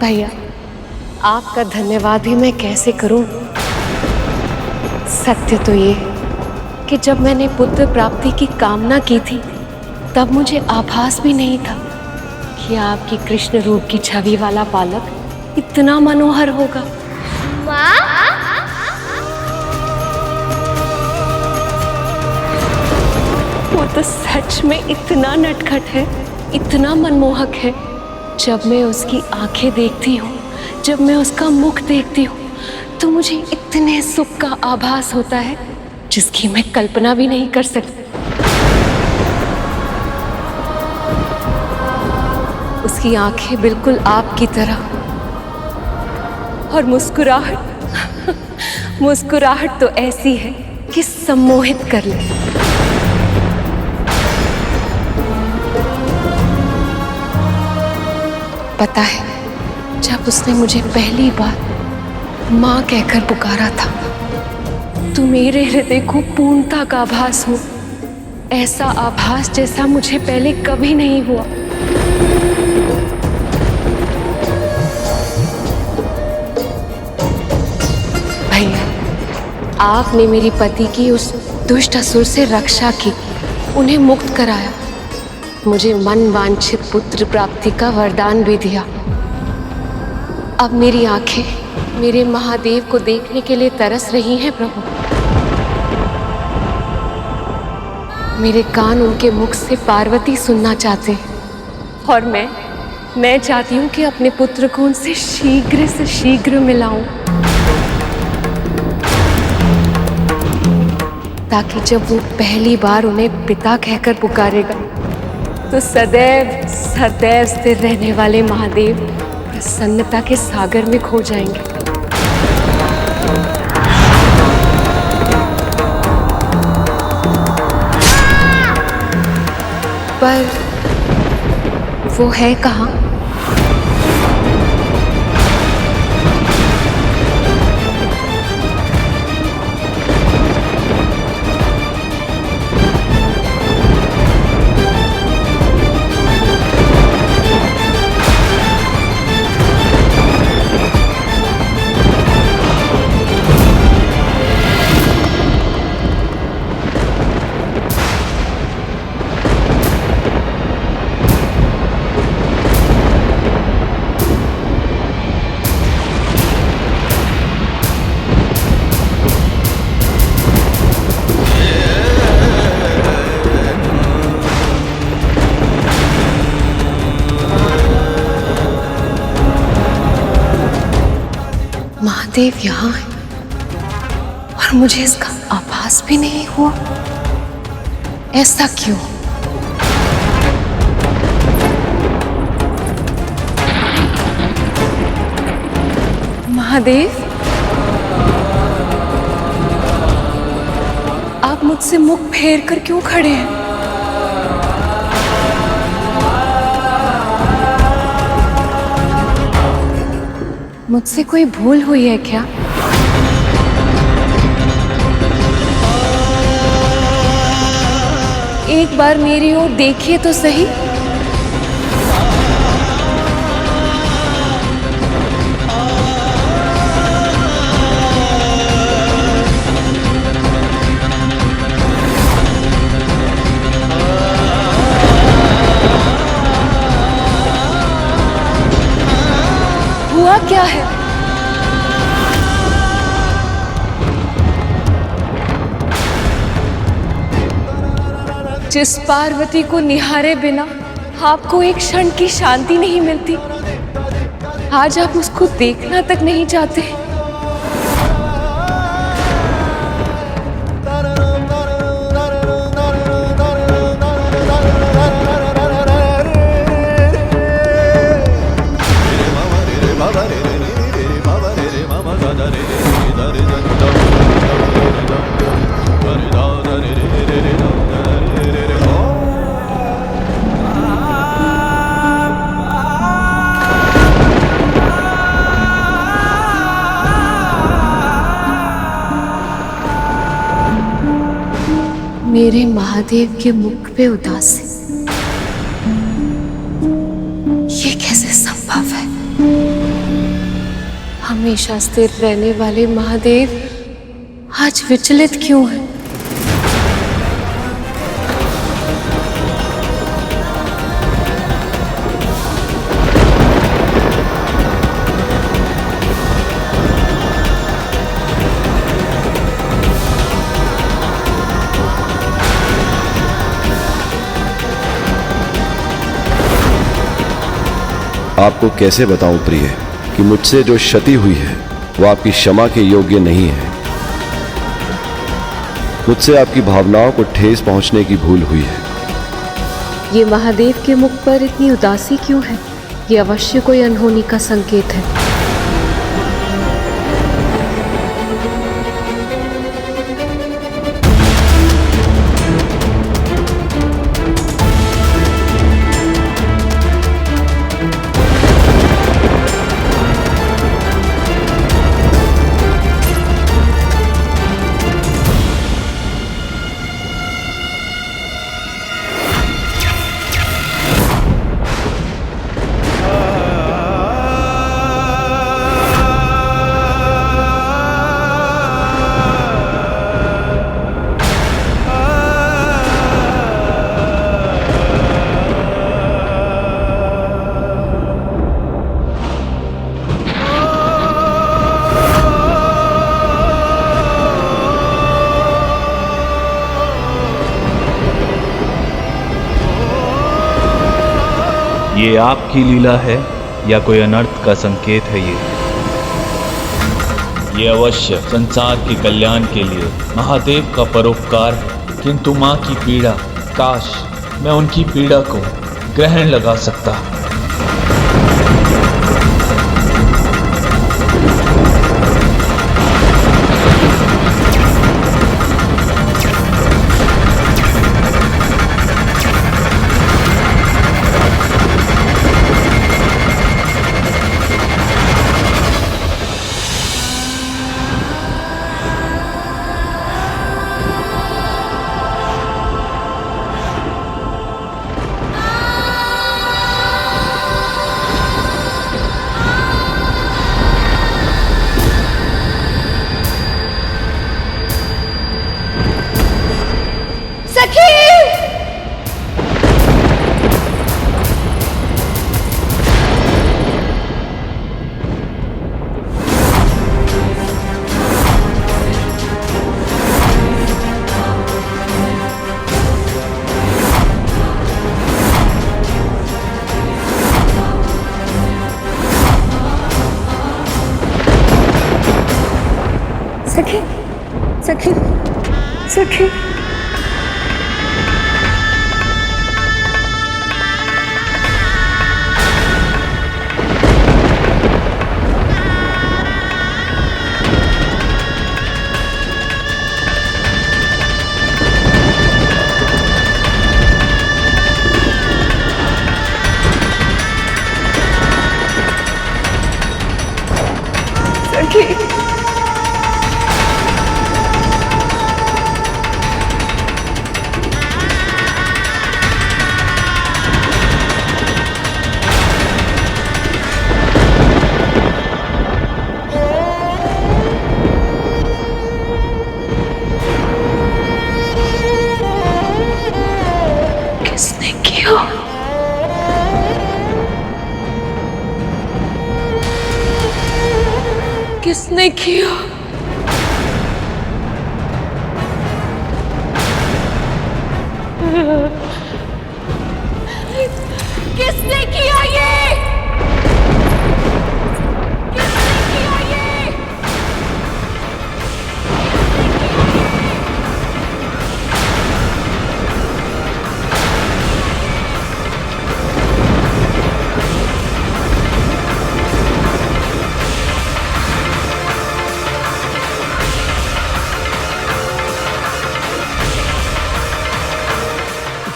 भैया, आपका धन्यवाद भी मैं कैसे करूं। सत्य तो ये कि जब मैंने पुत्र प्राप्ति की कामना की थी तब मुझे आभास भी नहीं था कि आपकी कृष्ण रूप की छवि वाला बालक इतना मनोहर होगा। वो तो सच में इतना नटखट है, इतना मनमोहक है। जब मैं उसकी आंखें देखती हूँ, जब मैं उसका मुख देखती हूँ तो मुझे इतने सुख का आभास होता है जिसकी मैं कल्पना भी नहीं कर सकती। उसकी आंखें बिल्कुल आपकी तरह, और मुस्कुराहट तो ऐसी है कि सम्मोहित कर ले। पता है, जब उसने मुझे पहली बार माँ कहकर पुकारा था तो मेरे हृदय को पूर्णता का आभास हुआ, ऐसा आभास जैसा मुझे पहले कभी नहीं हुआ। भैया, आपने मेरी पति की उस दुष्ट असुर से रक्षा की, उन्हें मुक्त कराया, मुझे मन वांछित पुत्र प्राप्ति का वरदान भी दिया। अब मेरी आंखें मेरे महादेव को देखने के लिए तरस रही हैं प्रभु। मेरे कान उनके मुख से पार्वती सुनना चाहते हैं, और मैं चाहती हूँ कि अपने पुत्र को उनसे शीघ्र से शीघ्र मिलाऊं, ताकि जब वो पहली बार उन्हें पिता कहकर पुकारेगा तो सदैव सदैव स्थिर रहने वाले महादेव प्रसन्नता के सागर में खो जाएंगे। पर वो है कहाँ? महादेव यहाँ है और मुझे इसका आभास भी नहीं हुआ। ऐसा क्यों? महादेव, आप मुझसे मुख फेर कर क्यों खड़े हैं? मुझसे कोई भूल हुई है क्या? एक बार मेरी ओर देखिए तो सही। हुआ क्या है? जिस पार्वती को निहारे बिना आपको एक क्षण की शांति नहीं मिलती, आज आप उसको देखना तक नहीं चाहते। मेरे महादेव के मुख पे उदासी, ये कैसे संभव है? हमेशा स्थिर रहने वाले महादेव आज विचलित क्यों हैं? आपको कैसे बताऊं प्रिय कि मुझसे जो क्षति हुई है वो आपकी क्षमा के योग्य नहीं है। मुझसे आपकी भावनाओं को ठेस पहुंचने की भूल हुई है। ये महादेव के मुख पर इतनी उदासी क्यों है? ये अवश्य कोई अनहोनी का संकेत है। ये आपकी लीला है या कोई अनर्थ का संकेत है? ये अवश्य संसार के कल्याण के लिए महादेव का परोपकार है। किंतु माँ की पीड़ा, काश मैं उनकी पीड़ा को ग्रहण लगा सकता। सखी, सखी, सखी। सखी। किसने किया? किसने किया? किसने किया ये? किसने किया ये?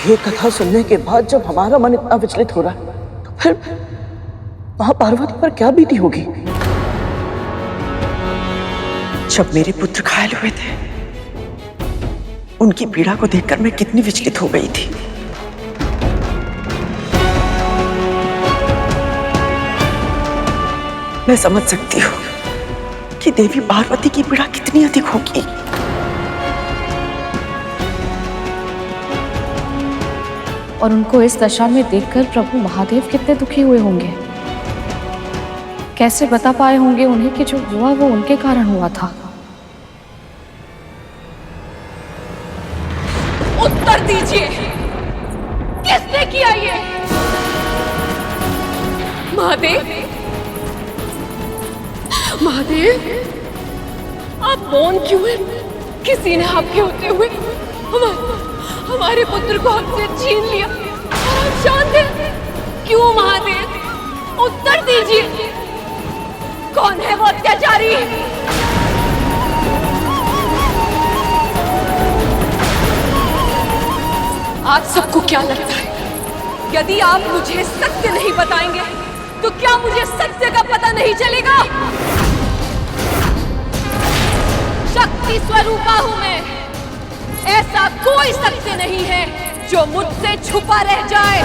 ये कथा सुनने के बाद जब हमारा मन इतना विचलित हो रहा है तो फिर मां पार्वती पर क्या बीती होगी? जब मेरे पुत्र घायल हुए थे उनकी पीड़ा को देखकर मैं कितनी विचलित हो गई थी। मैं समझ सकती हूँ कि देवी पार्वती की पीड़ा कितनी अधिक होगी। और उनको इस दशा में देखकर प्रभु महादेव कितने दुखी हुए होंगे। कैसे बता पाए होंगे उन्हें कि जो हुआ वो उनके कारण हुआ था। उत्तर दीजिए, किसने किया ये? महादेव, महादेव, आप मौन क्यों हैं? किसी ने आपके होते हुए हमारे पुत्र को हमसे छीन लिया और आप शांत हैं। क्यों महादेव? उत्तर दीजिए, कौन है वो अत्याचारी? आप सबको क्या लगता है, यदि आप मुझे सत्य नहीं बताएंगे तो क्या मुझे सत्य का पता नहीं चलेगा? शक्ति स्वरूपा हूं मैं, ऐसा कोई सत्य नहीं है जो मुझसे छुपा रह जाए।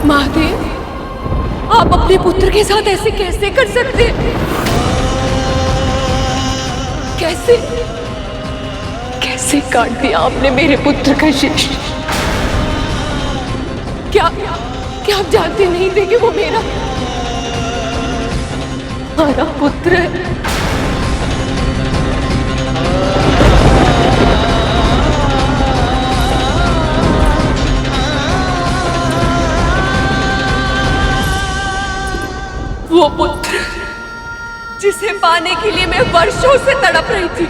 महादेव, आप अपने पुत्र के साथ ऐसे कैसे कर सकते हैं? कैसे कैसे काट दिया आपने मेरे पुत्र का शीश? क्या क्या आप जानते नहीं थे कि वो मेरा पुत्र है? वो पुत्र जिसे पाने के लिए मैं वर्षों से तड़प रही थी।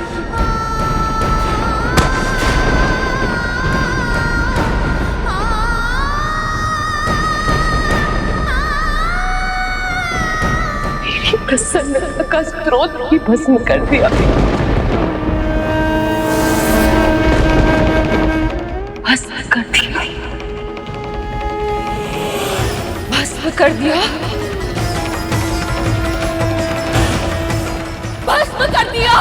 मेरी प्रसन्नता का स्रोत ही भस्म कर दिया। भस्म कर दिया, भस्म कर दिया, भस्म कर दिया।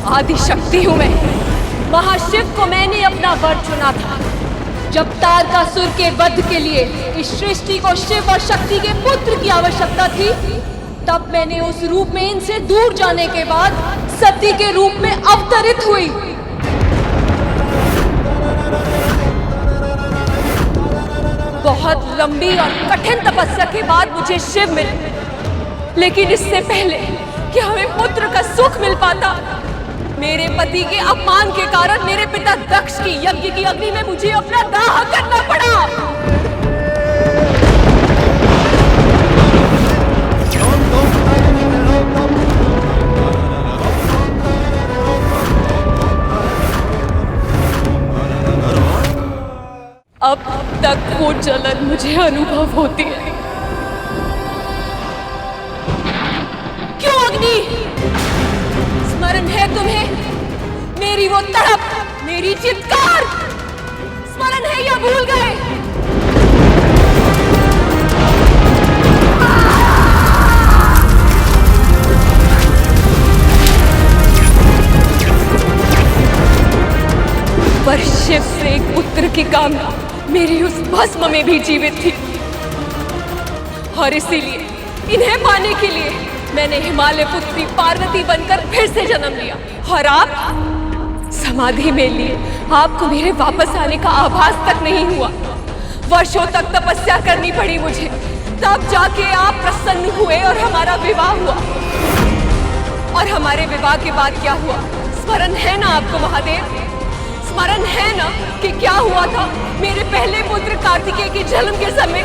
आदि शक्ति हूं मैं, महाशिव को मैंने अपना वर चुना था। जब तारकासुर के वध के लिए इस सृष्टि को शिव और शक्ति के पुत्र की आवश्यकता थी, तब मैंने उस रूप में इनसे दूर जाने के बाद सती के रूप में अवतरित हुई। बहुत लंबी और कठिन तपस्या के बाद मुझे शिव मिले, लेकिन इससे पहले कि हमें पुत्र का सुख मिल पाता, मेरे पति के अपमान के कारण मेरे पिता दक्ष की यज्ञ की अग्नि में मुझे अपना दाह करना पड़ा। अब तक वो जलन मुझे अनुभव होती है। क्यों अग्नि? स्मरण है तुम्हें मेरी वो तड़प, मेरी चित्कार? स्मरण है या भूल गए? पर शिव से एक पुत्र की कामना मेरी उस भस्म में भी जीवित थी, और इसीलिए इन्हें पाने के लिए मैंने हिमालय पुत्री पार्वती बनकर फिर से जन्म लिया। और आप समाधि में लिए आपको मेरे वापस आने का आभास तक नहीं हुआ। वर्षों तक तपस्या करनी पड़ी मुझे, तब जाके आप प्रसन्न हुए और हमारा विवाह हुआ। और हमारे विवाह के बाद क्या हुआ, स्मरण है ना आपको महादेव? स्मरण है ना कि क्या हुआ था मेरे पहले पुत्र कार्तिकेय के जन्म के समय?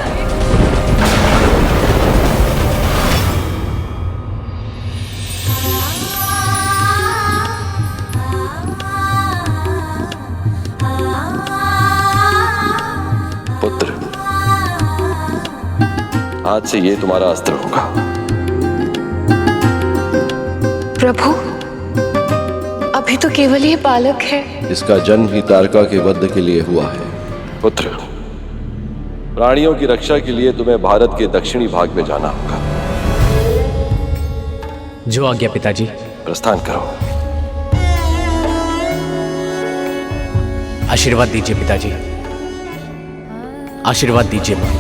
पुत्र, आज से ये तुम्हारा अस्त्र होगा। प्रभु, अभी तो केवल ये बालक है। इसका जन्म ही तारका के वध के लिए हुआ है। पुत्र, प्राणियों की रक्षा के लिए तुम्हें भारत के दक्षिणी भाग में जाना होगा। जो आज्ञा पिताजी। प्रस्थान करो। आशीर्वाद दीजिए पिताजी, आशीर्वाद दीजिए मां।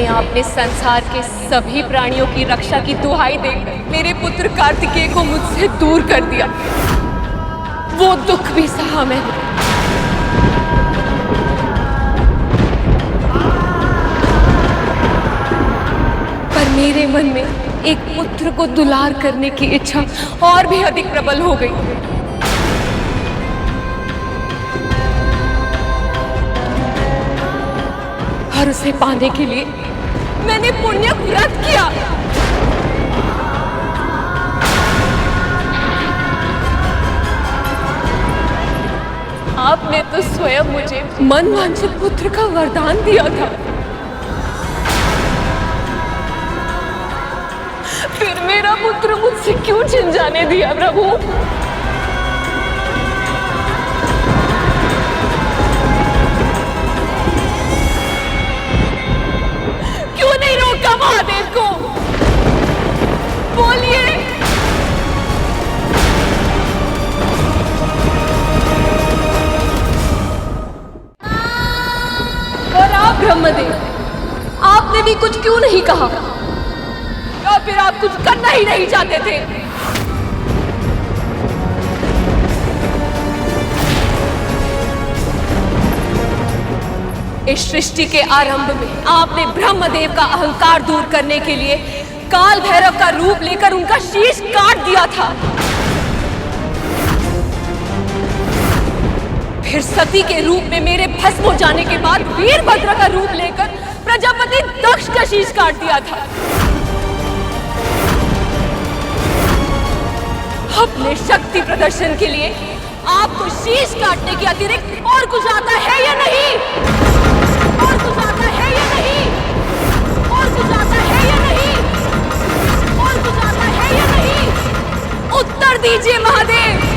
आपने संसार के सभी प्राणियों की रक्षा की दुहाई देकर मेरे पुत्र कार्तिकेय को मुझसे दूर कर दिया। वो दुख भी सहा मैंने, पर मेरे मन में एक पुत्र को दुलार करने की इच्छा और भी अधिक प्रबल हो गई। और उसे पाने के लिए मैंने पुण्य व्रत किया। आपने तो स्वयं मुझे मनवांछित पुत्र का वरदान दिया था, फिर मेरा पुत्र मुझसे क्यों छिन जाने दिया प्रभु? क्यों नहीं रोका महादेव को? बोलिए। और आप ब्रह्मदेव, आपने भी कुछ क्यों नहीं कहा? या फिर आप कुछ करना ही नहीं चाहते थे? इस सृष्टि के आरंभ में आपने ब्रह्मदेव का अहंकार दूर करने के लिए काल भैरव का रूप लेकर उनका शीश काट दिया था। फिर सती के रूप में मेरे भस्म हो जाने के बाद वीरभद्र का रूप लेकर प्रजापति दक्ष का शीश काट दिया था। अपने शक्ति प्रदर्शन के लिए आपको शीश काटने के अतिरिक्त और कुछ आता है या नहीं? और कुछ आता है या नहीं? और कुछ आता है या नहीं? और कुछ आता है या नहीं? उत्तर दीजिए महादेव।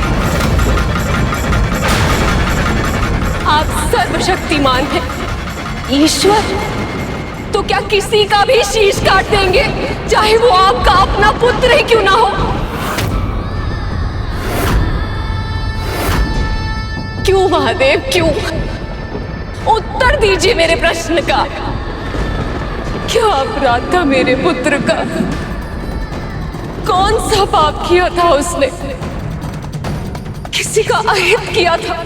आप सर्वशक्तिमान हैं, ईश्वर, तो क्या किसी का भी शीश काट देंगे, चाहे वो आपका अपना पुत्र ही क्यों ना हो? क्यों महादेव, क्यों? उत्तर दीजिए मेरे प्रश्न का। क्या अपराध था मेरे पुत्र का? कौन सा पाप किया था उसने? किसी का अहित किया था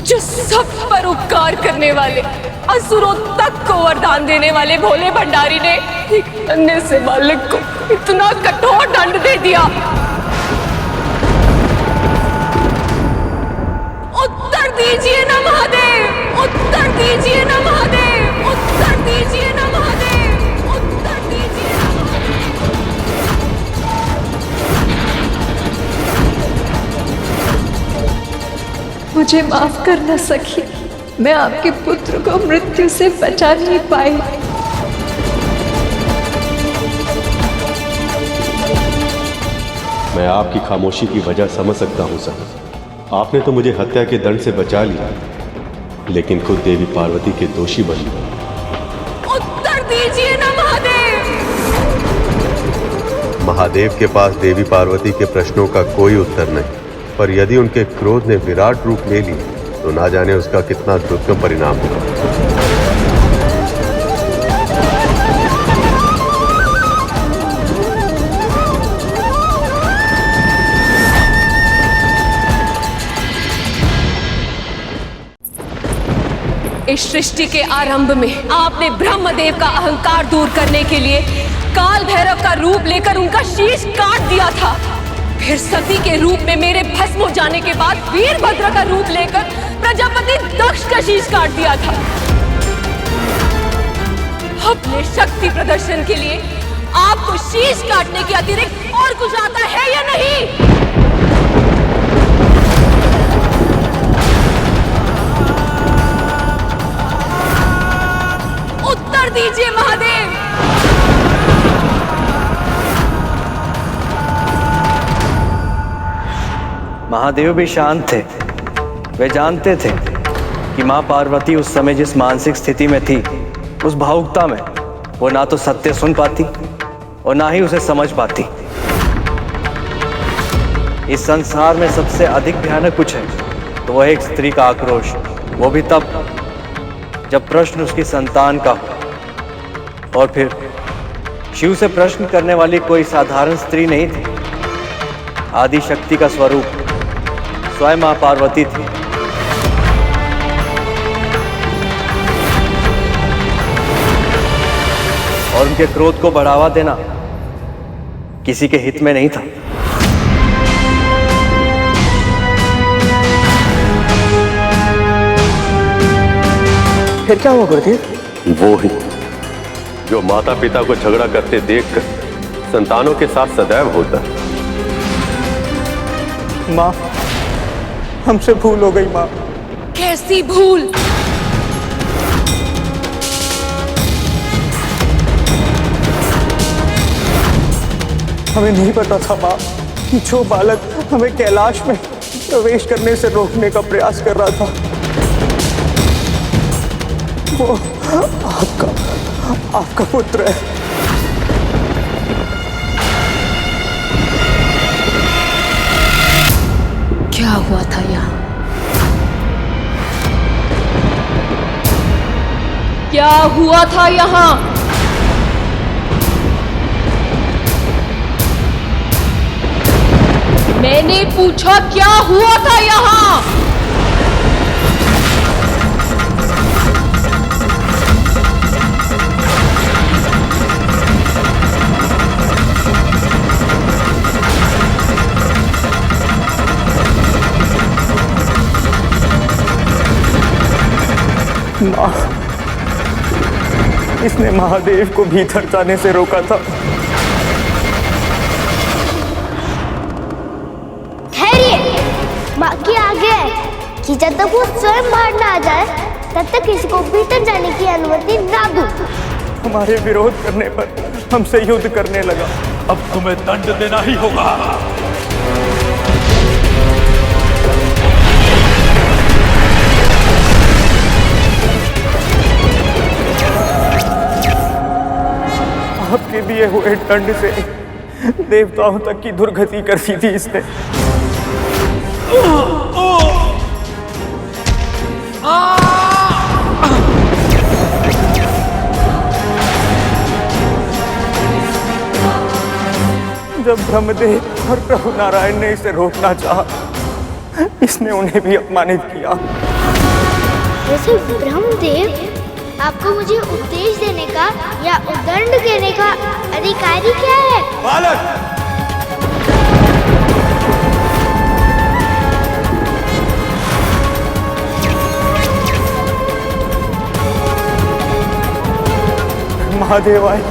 जो सब पर उपकार करने वाले असुरों तक को वरदान देने वाले भोले भंडारी ने एक अन्य से बालक को इतना कठोर दंड दे दिया? उत्तर दीजिए ना महादेव, उत्तर दीजिए ना महादेव, उत्तर दीजिए ना महादेव, उत्तर दीजिए ना महादेव। मुझे माफ करना सखी, मैं आपके पुत्र को मृत्यु से बचा नहीं पाई। मैं आपकी खामोशी की वजह समझ सकता हूँ सर। आपने तो मुझे हत्या के दंड से बचा लिया, लेकिन खुद देवी पार्वती के दोषी बन गए। उत्तर दीजिए ना महादेव। महादेव के पास देवी पार्वती के प्रश्नों का कोई उत्तर नहीं, पर यदि उनके क्रोध ने विराट रूप ले लिया तो ना जाने उसका कितना दुर्गम परिणाम होगा। इस सृष्टि के आरंभ में आपने ब्रह्मदेव का अहंकार दूर करने के लिए काल भैरव का रूप लेकर उनका शीश काट दिया था। फिर सती के रूप में मेरे भस्म हो जाने के बाद वीरभद्र का रूप लेकर प्रजापति दक्ष का शीश काट दिया था। अपने शक्ति प्रदर्शन के लिए आपको शीश काटने के अतिरिक्त और कुछ आता है या नहीं? उत्तर दीजिए महादेव। महादेव भी शांत थे। वे जानते थे कि मां पार्वती उस समय जिस मानसिक स्थिति में थी, उस भावुकता में वो ना तो सत्य सुन पाती और ना ही उसे समझ पाती। इस संसार में सबसे अधिक भयानक कुछ है तो वह एक स्त्री का आक्रोश, वो भी तब जब प्रश्न उसकी संतान का हो। और फिर शिव से प्रश्न करने वाली कोई साधारण स्त्री नहीं थी। आदि शक्ति का स्वरूप स्वयं मां पार्वती थी। और उनके क्रोध को बढ़ावा देना किसी के हित में नहीं था। फिर क्या हुआ गुरुदेव? वो ही जो माता पिता को झगड़ा करते देखकर संतानों के साथ सदैव होता है। माँ, हमसे भूल हो गई माँ। कैसी भूल? हमें नहीं पता था माँ कि जो बालक हमें कैलाश में प्रवेश करने से रोकने का प्रयास कर रहा था वो आपका पुत्र है। क्या हुआ था यहाँ? क्या हुआ था यहाँ? मैंने पूछा क्या हुआ था यहाँ? माँ, इसने महादेव को भीतर जाने से रोका था। ठहरिए, माँ की आगे है कि जब तक वो स्वयं बाहर ना आ जाए तब तक किसी को भीतर जाने की अनुमति ना दूं। हमारे विरोध करने पर हमसे युद्ध करने लगा। अब तुम्हें दंड देना ही होगा। आपके दिए हुए दंड से देवताओं तक की दुर्गति कर दी थी इसने। जब ब्रह्मदेव और प्रभु नारायण ने इसे रोकना चाहा, इसने उन्हें भी अपमानित किया। वैसे ब्रह्मदेव आपको मुझे उपदेश देने का या दंड देने का अधिकारी क्या है? बालक, महादेव आए।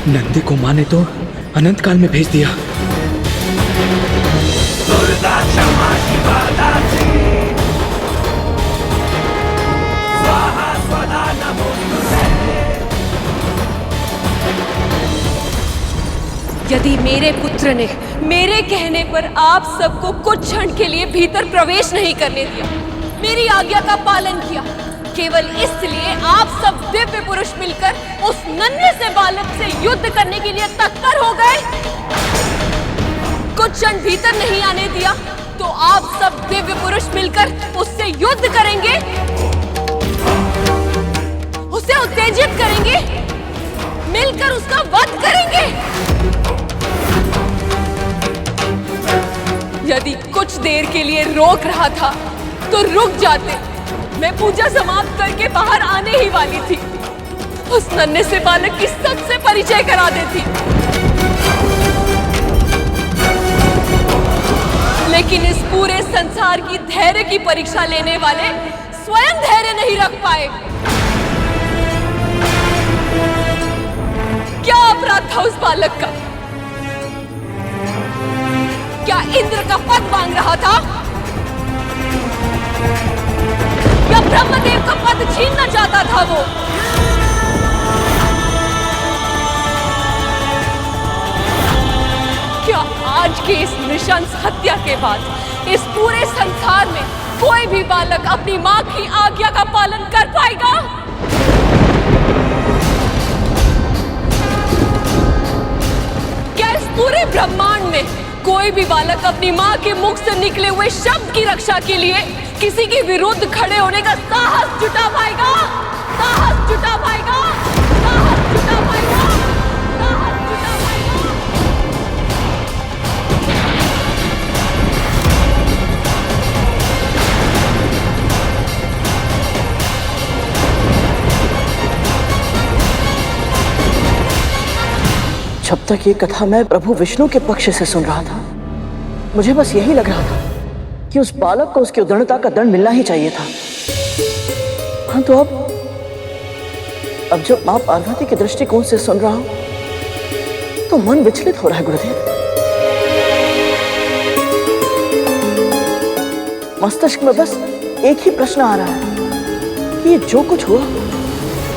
नंदी को माँ ने तो अनंत काल में भेज दिया। यदि मेरे पुत्र ने मेरे कहने पर आप सबको कुछ क्षण के लिए भीतर प्रवेश नहीं करने दिया, मेरी आज्ञा का पालन किया, केवल इसलिए आप सब दिव्य पुरुष मिलकर उस नन्हे से बालक से युद्ध करने के लिए तत्पर हो गए। कुछ क्षण भीतर नहीं आने दिया तो आप सब दिव्य पुरुष मिलकर उससे युद्ध करेंगे, उसे उत्तेजित करेंगे, मिलकर उसका वध करेंगे। यदि कुछ देर के लिए रोक रहा था तो रुक जाते, मैं पूजा समाप्त करके बाहर आने ही वाली थी, उस नन्हे से बालक की सबसे परिचय करा देती। लेकिन इस पूरे संसार की धैर्य की परीक्षा लेने वाले स्वयं धैर्य नहीं रख पाए। क्या अपराध था उस बालक का? क्या इंद्र का पद मांग रहा था या ब्रह्मदेव का पद छीनना चाहता था वो? क्या आज के इस नृशंस हत्या के बाद इस पूरे संसार में कोई भी बालक अपनी मां की आज्ञा का पालन कर पाएगा? क्या इस पूरे ब्रह्मांड में कोई भी बालक अपनी मां के मुख से निकले हुए शब्द की रक्षा के लिए किसी के विरुद्ध खड़े होने का साहस जुटा पाएगा? साहस जुटा पाएगा? साहस जुटा पाएगा? साहस जुटा पाएगा? जब तक ये कथा मैं प्रभु विष्णु के पक्ष से सुन रहा था, मुझे बस यही लग रहा था कि उस बालक को उसकी उद्दंडता का दंड मिलना ही चाहिए था। हाँ, तो अब जब मां पार्वती के दृष्टिकोण से सुन रहा हूं तो मन विचलित हो रहा है गुरुदेव। मस्तिष्क में बस एक ही प्रश्न आ रहा है कि ये जो कुछ हुआ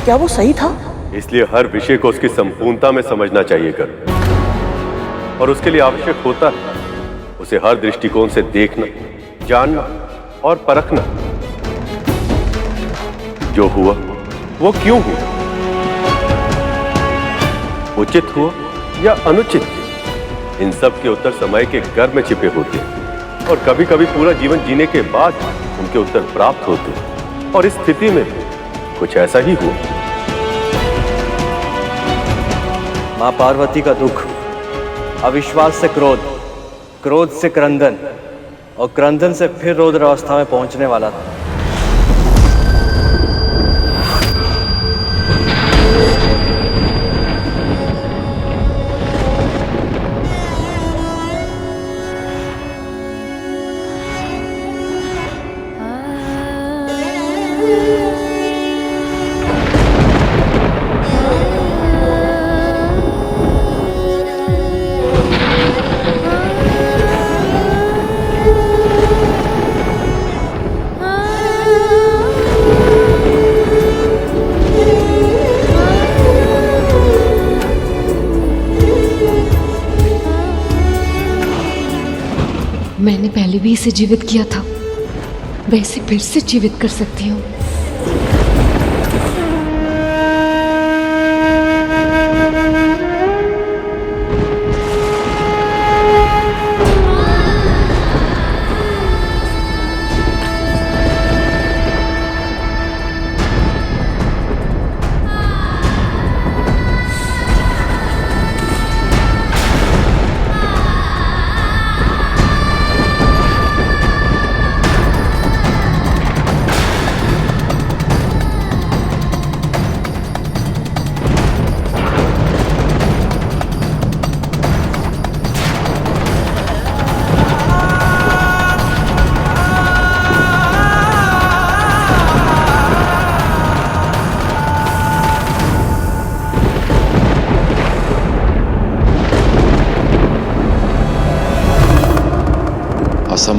क्या वो सही था? इसलिए हर विषय को उसकी संपूर्णता में समझना चाहिए कर, और उसके लिए आवश्यक होता है उसे हर दृष्टिकोण से देखना, जानना और परखना। जो हुआ वो क्यों हुआ, उचित हुआ या अनुचित, इन सब के उत्तर समय के गर्भ में छिपे होते हैं और कभी कभी पूरा जीवन जीने के बाद उनके उत्तर प्राप्त होते हैं। और इस स्थिति में कुछ ऐसा ही हुआ। मां पार्वती का दुख अविश्वास से क्रोध, क्रोध से क्रंदन और क्रंदन से फिर रौद्र अवस्था में पहुंचने वाला था। मैंने पहले भी इसे जीवित किया था, वैसे फिर से जीवित कर सकती हूँ।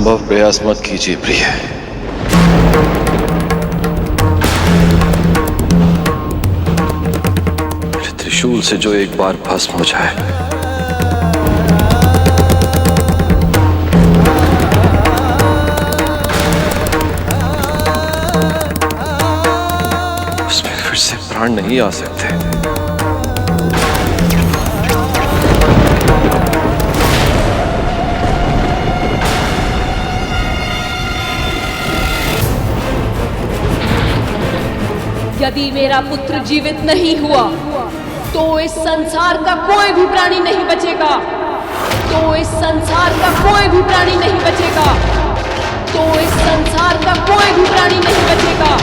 असंभव प्रयास मत कीजिए प्रिय। मेरे त्रिशूल से जो एक बार भस्म हो जाए, उसमें फिर से प्राण नहीं आ सकते। यदि मेरा पुत्र जीवित नहीं हुआ तो इस संसार का कोई भी प्राणी नहीं बचेगा। तो इस संसार का कोई भी प्राणी नहीं बचेगा। तो इस संसार का कोई भी प्राणी नहीं बचेगा।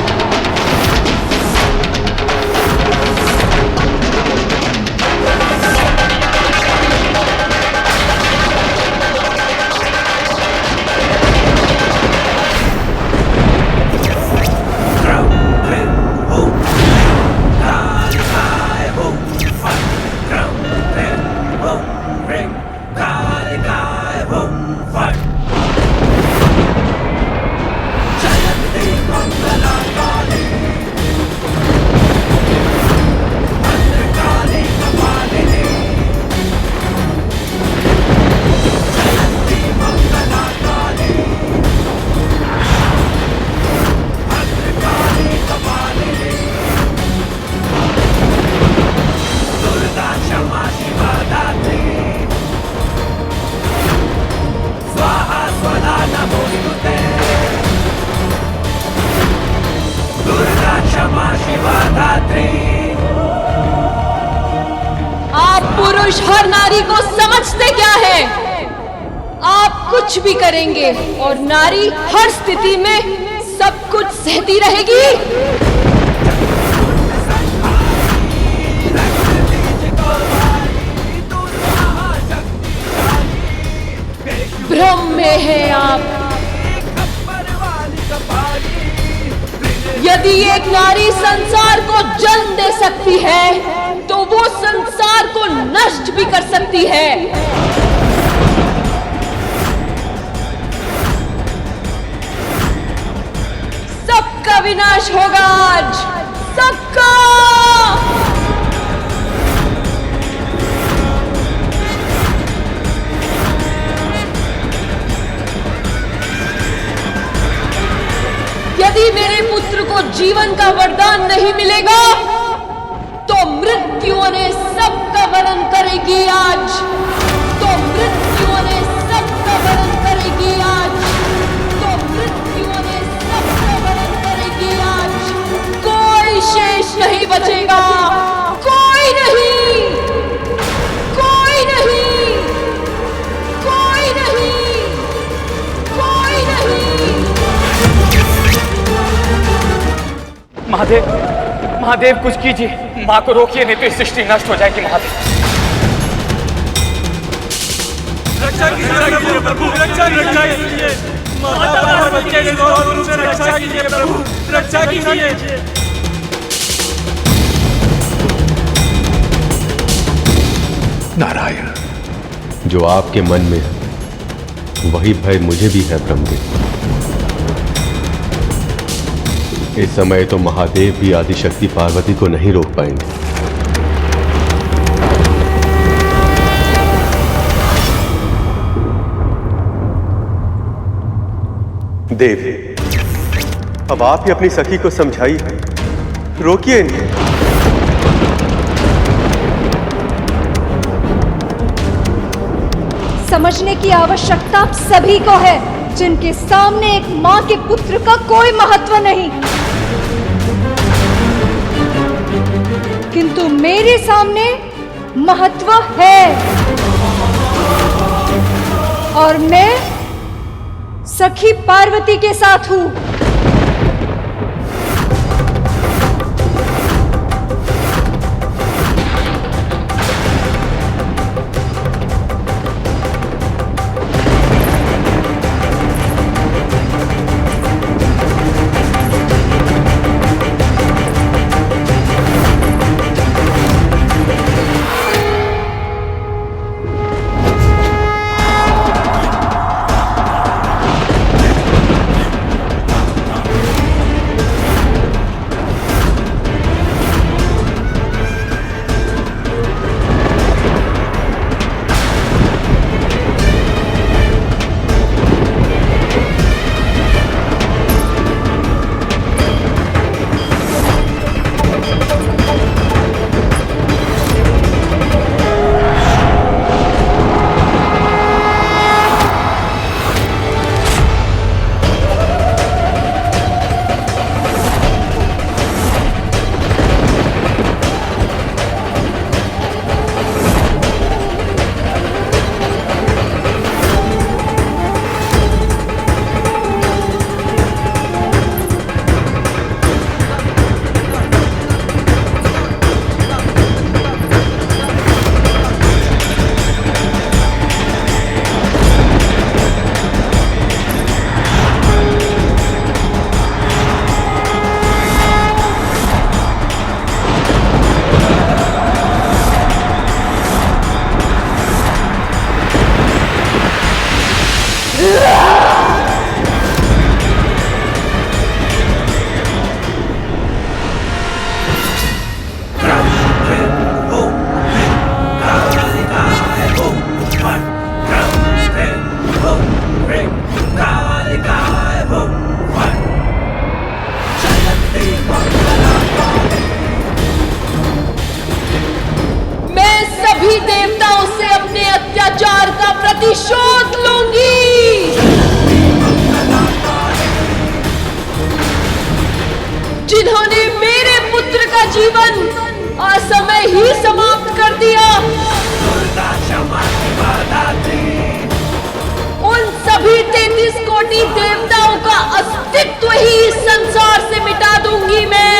आप पुरुष हर नारी को समझते क्या है? आप कुछ भी करेंगे और नारी हर स्थिति में सब कुछ सहती रहेगी। भ्रम में है आप। यदि एक नारी संसार को जन्म दे सकती है तो वो संसार को नष्ट भी कर सकती है। सबका विनाश होगा आज, सबका। यदि मेरे पुत्र को जीवन का वरदान नहीं मिलेगा तो मृत्यु ने सबका वरण करेगी आज। तो मृत्यु ने सबका वरण करेगी आज। तो मृत्यु ने सबका वरण करेगी आज। कोई शेष नहीं बचेगा। कोई नहीं, कोई नहीं, कोई नहीं, कोई नहीं। महादेव, महादेव कुछ कीजिए। माँ को रोकिए, नहीं तो इस सृष्टि नष्ट हो जाएगी। महादेव रक्षा कीजिए प्रभु, रक्षा कीजिए। माता पार्वती के स्वरूप से रक्षा कीजिए प्रभु, रक्षा कीजिए। नारायण, जो आपके मन में है वही भय मुझे भी है ब्रह्मदेव। इस समय तो महादेव भी आदिशक्ति पार्वती को नहीं रोक पाएंगे। देव, अब आप ही अपनी सखी को समझाइए, रोकिए इन्हें। समझने की आवश्यकता सभी को है जिनके सामने एक माँ के पुत्र का कोई महत्व नहीं, किंतु मेरे सामने महत्व है। और मैं सखी पार्वती के साथ हूं। जिन्होंने मेरे पुत्र का जीवन असमय ही समाप्त कर दिया। उन सभी 33 कोटि देवताओं का अस्तित्व ही इस संसार से मिटा दूंगी मैं।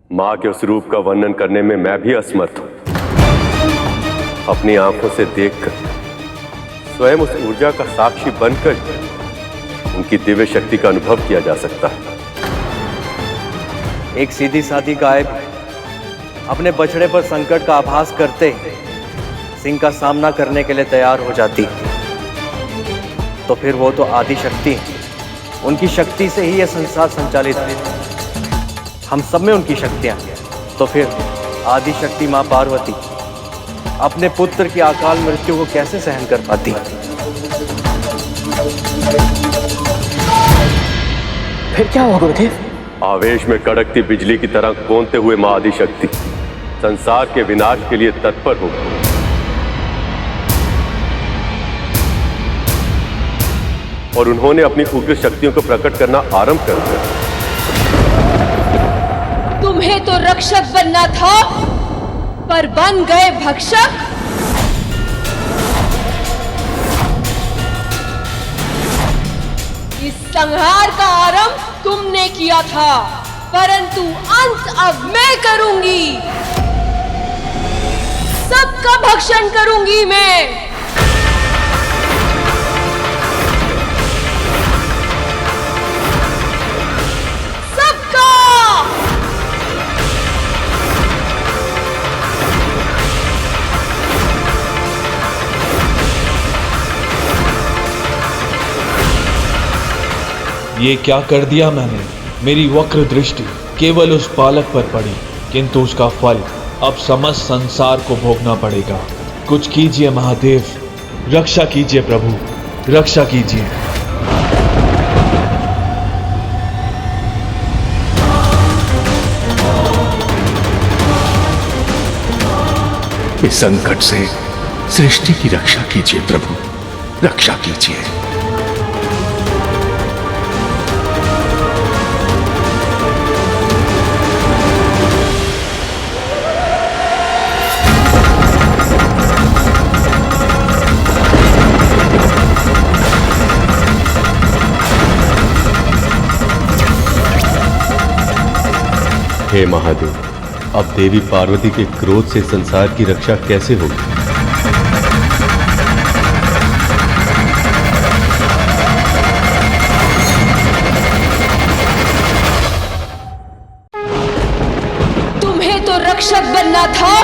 मां के उस रूप का वर्णन करने में मैं भी असमर्थ हूं। अपनी आंखों से देखकर, स्वयं उस ऊर्जा का साक्षी बनकर उनकी दिव्य शक्ति का अनुभव किया जा सकता है। एक सीधी सादी गाय अपने बछड़े पर संकट का आभास करते सिंह का सामना करने के लिए तैयार हो जाती, तो फिर वो तो आदि शक्ति, उनकी शक्ति से ही यह संसार संचालित है। हम सब में उनकी शक्तियां हैं, तो फिर आदि शक्ति मां पार्वती अपने पुत्र की अकाल मृत्यु को कैसे सहन कर पाती? फिर क्या हुआ गुरुदेव? आवेश में कड़कती बिजली की तरह कौंधते हुए मां आदि शक्ति संसार के विनाश के लिए तत्पर हो गई। और उन्होंने अपनी उग्र शक्तियों को प्रकट करना आरंभ कर दिया। तुम्हें तो रक्षक बनना था, पर बन गए भक्षक। इस संहार का आरंभ तुमने किया था, परंतु अंत अब मैं करूंगी। सबका भक्षण करूंगी मैं। ये क्या कर दिया मैंने? मेरी वक्र दृष्टि केवल उस बालक पर पड़ी, किंतु उसका फल अब समस्त संसार को भोगना पड़ेगा। कुछ कीजिए महादेव, रक्षा कीजिए प्रभु, रक्षा कीजिए। इस संकट से सृष्टि की रक्षा कीजिए प्रभु, रक्षा कीजिए। हे महादेव, अब देवी पार्वती के क्रोध से संसार की रक्षा कैसे होगी? तुम्हें तो रक्षक बनना था,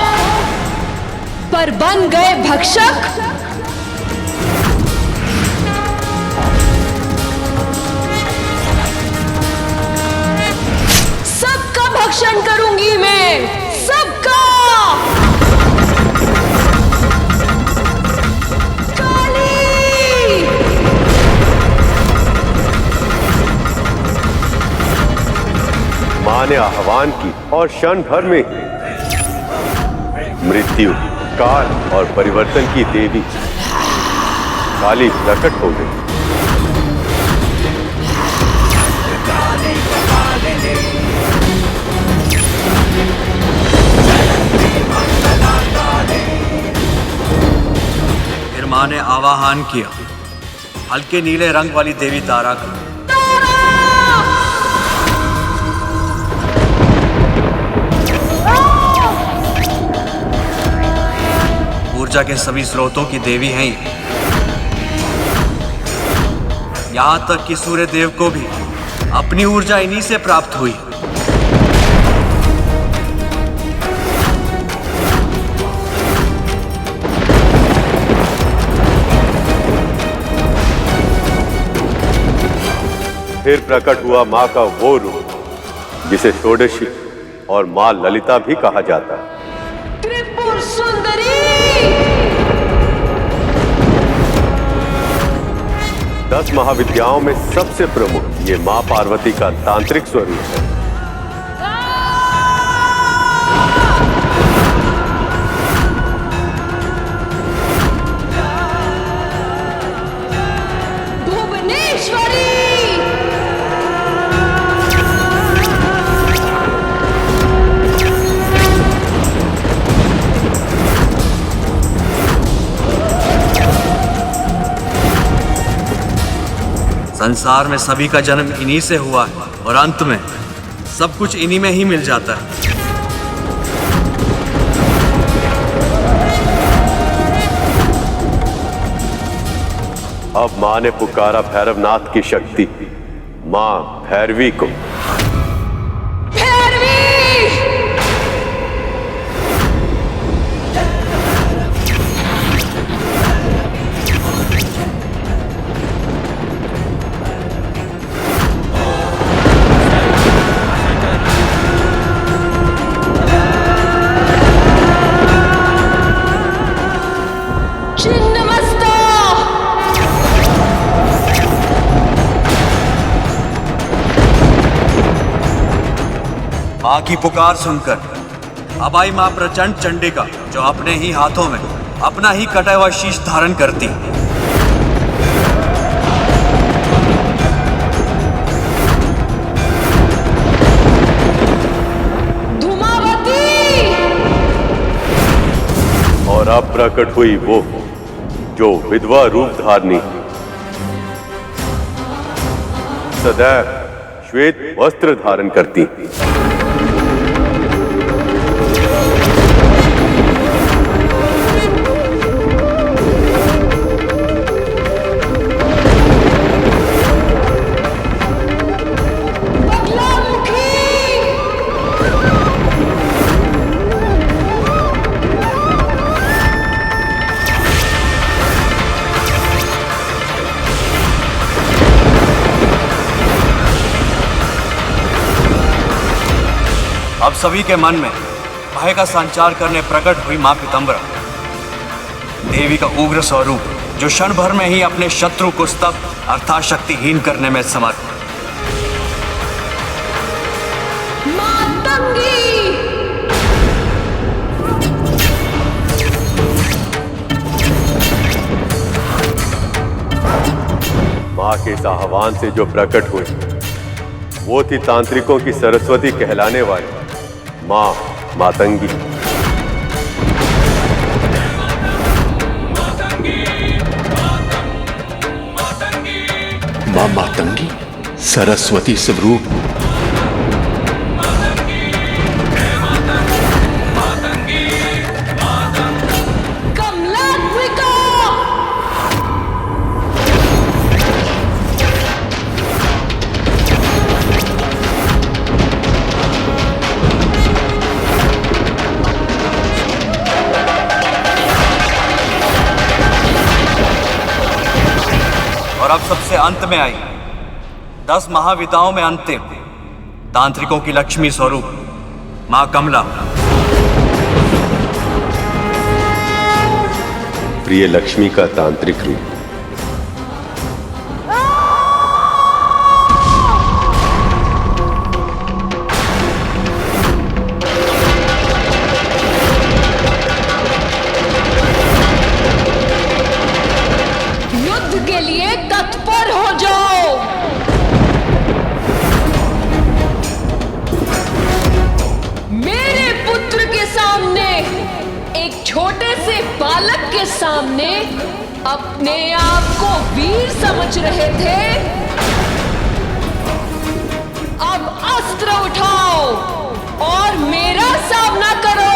पर बन गए भक्षक। भक्षण करूंगी मैं सबका। काली! मां ने आह्वान की और क्षण भर में मृत्यु, काल और परिवर्तन की देवी काली प्रकट हो गई। मां ने आवाहन किया हल्के नीले रंग वाली देवी तारा का। ऊर्जा के सभी स्रोतों की देवी हैं ये। यहां तक कि सूर्य देव को भी अपनी ऊर्जा इन्हीं से प्राप्त हुई। फिर प्रकट हुआ मां का वो रूप जिसे षोडशी और मां ललिता भी कहा जाता है। त्रिपुर सुंदरी! 10 महाविद्याओं में सबसे प्रमुख ये मां पार्वती का तांत्रिक स्वरूप है। संसार में सभी का जन्म इन्हीं से हुआ है और अंत में सब कुछ इन्हीं में ही मिल जाता है। अब मां ने पुकारा भैरवनाथ की शक्ति, मां भैरवी को। मां की पुकार सुनकर अब आई मां प्रचंड चंडिका, जो अपने ही हाथों में अपना ही कटा हुआ शीश धारण करती। धूमावती! और अब प्रकट हुई वो जो विधवा रूप धारनी, सदैव श्वेत वस्त्र धारण करती। अब सभी के मन में भय का संचार करने प्रकट हुई मां पीतांबरा, देवी का उग्र स्वरूप, जो क्षण भर में ही अपने शत्रु को स्तब्ध अर्थात शक्तिहीन करने में समर्थ। मां के इस आह्वान से जो प्रकट हुई वो थी तांत्रिकों की सरस्वती कहलाने वाली मां मातंगी। मां मातंगी सरस्वती स्वरूप। और अब सबसे अंत में आई 10 महाविद्याओं में अंतिम तांत्रिकों की लक्ष्मी स्वरूप मां कमला। प्रिय लक्ष्मी का तांत्रिक रूप। सामने अपने आप को वीर समझ रहे थे, अब अस्त्र उठाओ और मेरा सामना करो।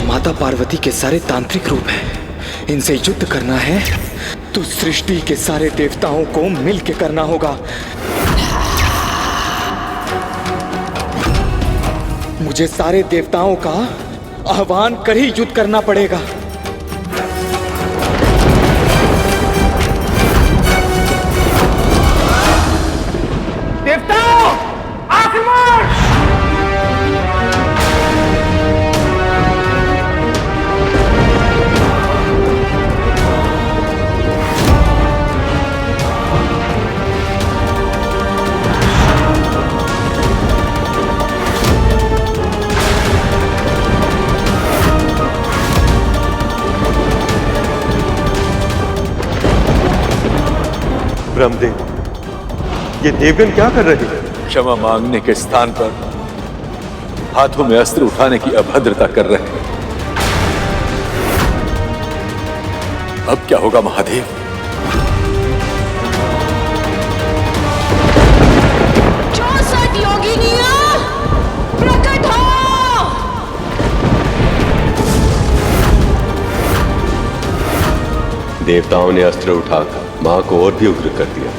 माता पार्वती के सारे तांत्रिक रूप हैं। इनसे युद्ध करना है तो सृष्टि के सारे देवताओं को मिलकर करना होगा। मुझे सारे देवताओं का आह्वान कर ही युद्ध करना पड़ेगा। ब्रह्मदेव, ये देवगण क्या कर रहे हैं? क्षमा मांगने के स्थान पर हाथों में अस्त्र उठाने की अभद्रता कर रहे हैं। अब क्या होगा महादेव? प्रकट हो! देवताओं ने अस्त्र उठाकर मां को और भी उग्र कर दिया।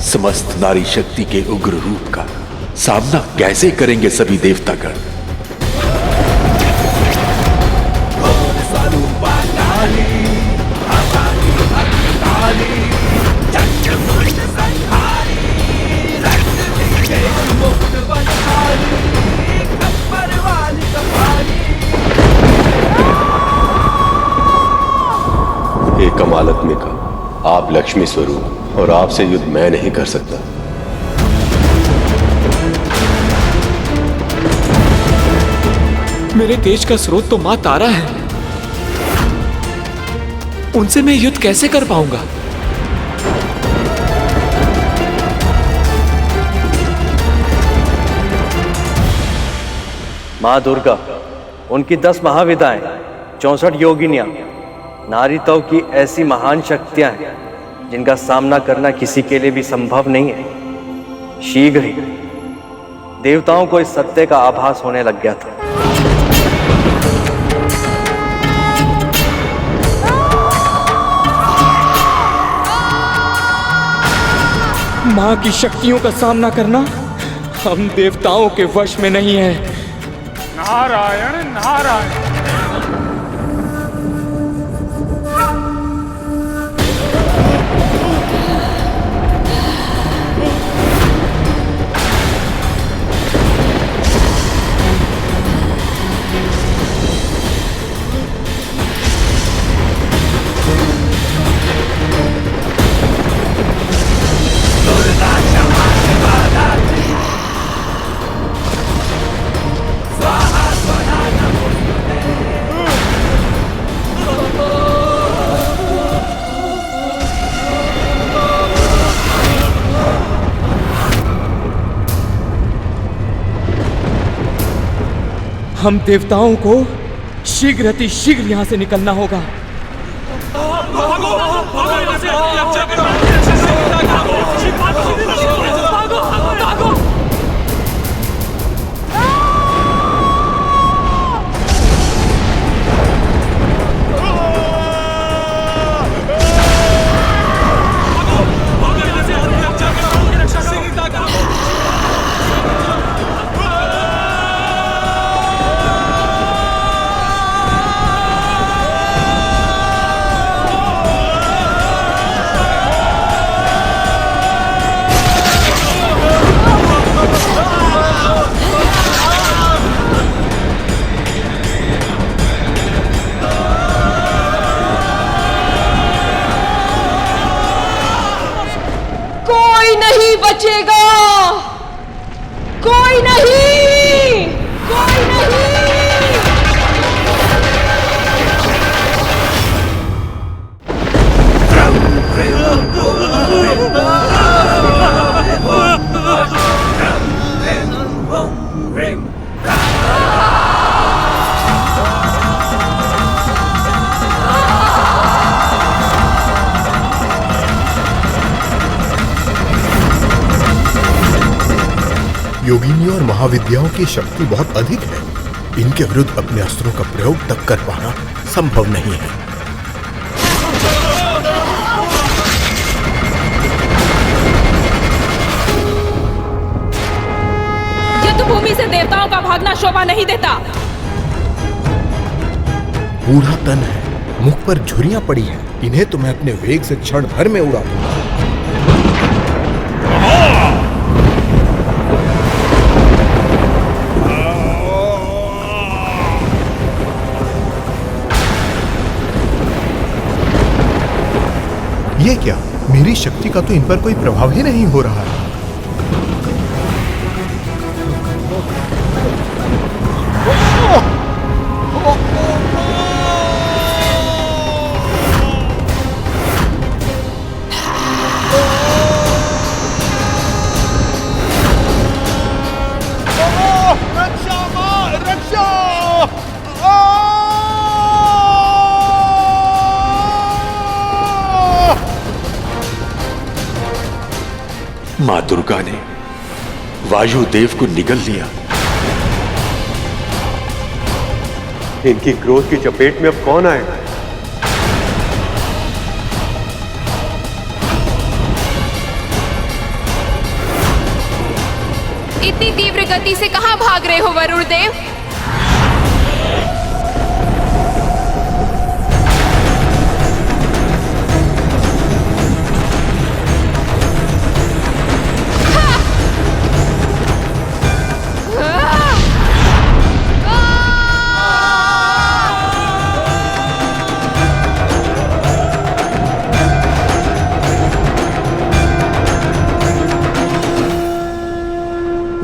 समस्त नारी शक्ति के उग्र रूप का सामना कैसे करेंगे सभी देवतागण? हे कमालात्मिका, आप लक्ष्मी स्वरूप और आपसे युद्ध मैं नहीं कर सकता। मेरे तेज का स्रोत तो मां तारा है, उनसे मैं युद्ध कैसे कर पाऊंगा? माँ दुर्गा, उनकी 10 महाविदाएं, 64 योगिनियां, नारीत्व की ऐसी महान शक्तियां हैं जिनका सामना करना किसी के लिए भी संभव नहीं है। शीघ्र ही देवताओं को इस सत्य का आभास होने लग गया था। मां की शक्तियों का सामना करना हम देवताओं के वश में नहीं है। नारायण नारायण। हम देवताओं को शीघ्र अति शीघ्र यहां से निकलना होगा। योगिनी और महाविद्याओं की शक्ति बहुत अधिक है। इनके विरुद्ध अपने अस्त्रों का प्रयोग तक कर पाना संभव नहीं है। युद्ध भूमि से देवताओं का भागना शोभा नहीं देता। बूढ़ा तन है, मुख पर झुर्रियां पड़ी हैं। इन्हें तो मैं अपने वेग से क्षण भर में उड़ा दूंगा। ये क्या? मेरी शक्ति का तो इन पर कोई प्रभाव ही नहीं हो रहा है। मां दुर्गा ने वायुदेव को निगल लिया। इनकी क्रोध की चपेट में अब कौन आएगा? इतनी तीव्र गति से कहां भाग रहे हो वरुण देव?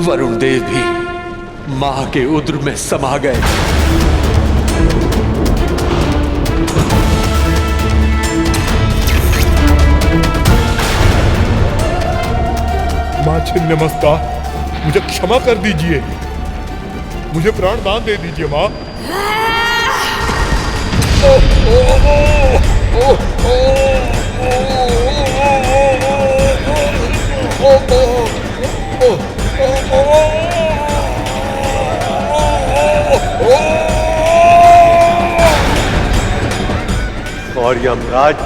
वरुण देव भी मां के उदर में समा गए। मां छिन्नमस्ता, मुझे क्षमा कर दीजिए। मुझे प्राण दान दे दीजिए मां। और यमराज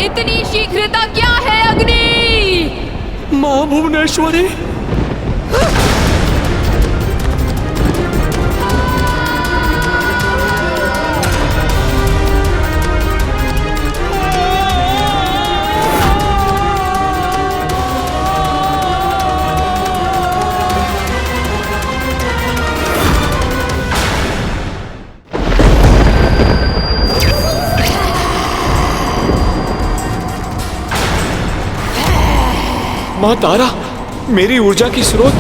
इतनी शीघ्रता क्या है अग्नि? मां भुवनेश्वरी, मां तारा, मेरी ऊर्जा की स्रोत।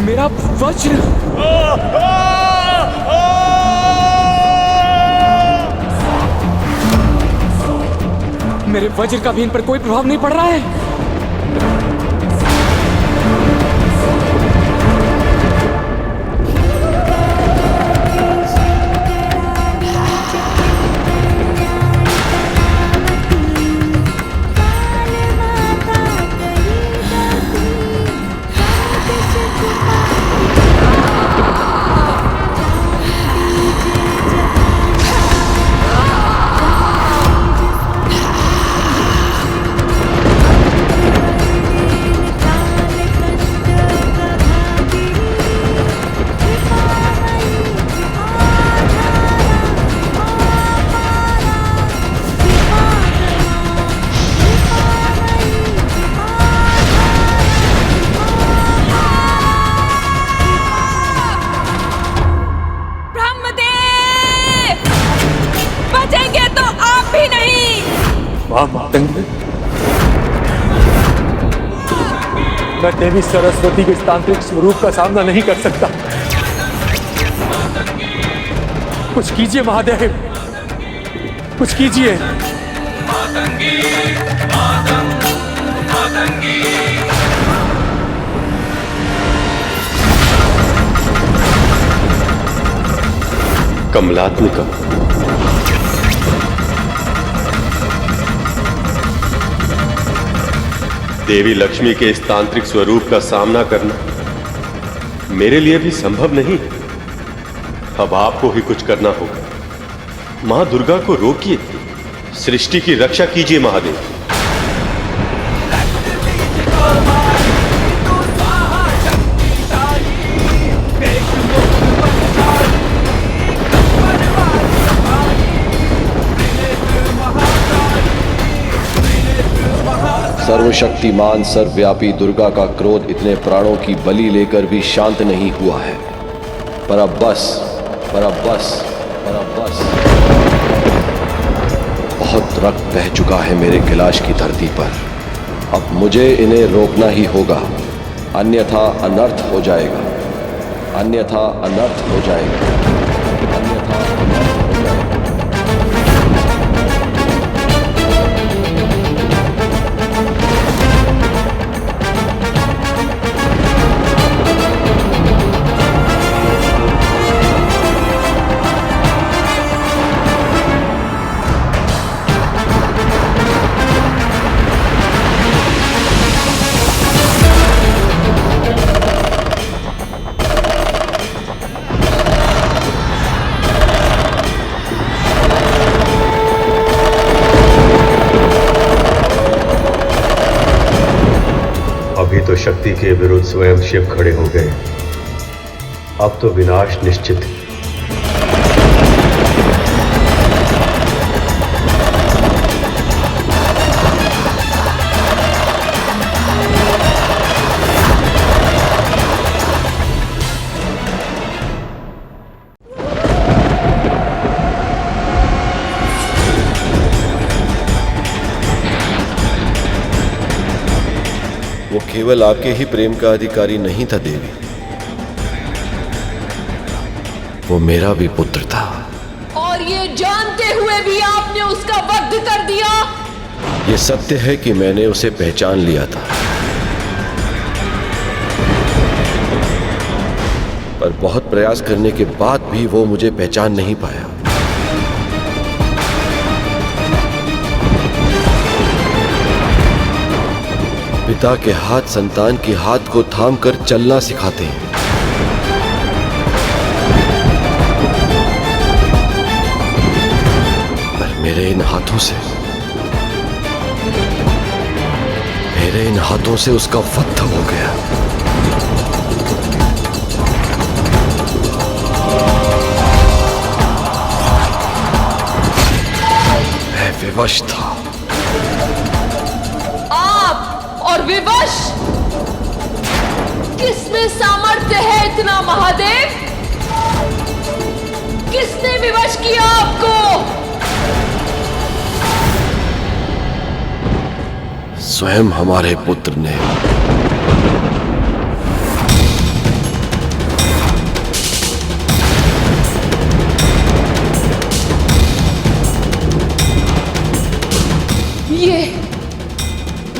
मेरा वज्र। मेरे वज्र का भी इन पर कोई प्रभाव नहीं पड़ रहा है। मैं देवी सरस्वती के इस तांत्रिक स्वरूप का सामना नहीं कर सकता। कुछ कीजिए महादेव, कुछ कीजिए। कमलात्मिका, देवी लक्ष्मी के इस तांत्रिक स्वरूप का सामना करना मेरे लिए भी संभव नहीं। अब आपको ही कुछ करना होगा। मां दुर्गा को रोकिए, सृष्टि की रक्षा कीजिए महादेव। सर्वशक्तिमान सर्वव्यापी दुर्गा का क्रोध इतने प्राणों की बलि लेकर भी शांत नहीं हुआ है। पर अब बस, बहुत रक्त बह चुका है मेरे कैलाश की धरती पर। अब मुझे इन्हें रोकना ही होगा, अन्यथा अनर्थ हो जाएगा, अन्यथा अनर्थ हो जाएगा, अन्यथा अनर्थ हो जाएगा। अभी तो शक्ति के विरुद्ध स्वयं शिव खड़े हो गए, अब तो विनाश निश्चित है। वो केवल आपके ही प्रेम का अधिकारी नहीं था देवी, वो मेरा भी पुत्र था। और ये जानते हुए भी आपने उसका वध कर दिया। ये सत्य है कि मैंने उसे पहचान लिया था, पर बहुत प्रयास करने के बाद भी वो मुझे पहचान नहीं पाया। पिता के हाथ संतान के हाथ को थामकर चलना सिखाते हैं। पर मेरे इन हाथों से उसका वध हो गया। मैं विवश था। और विवश? किसमें सामर्थ्य है इतना महादेव? किसने विवश किया आपको? स्वयं हमारे पुत्र ने।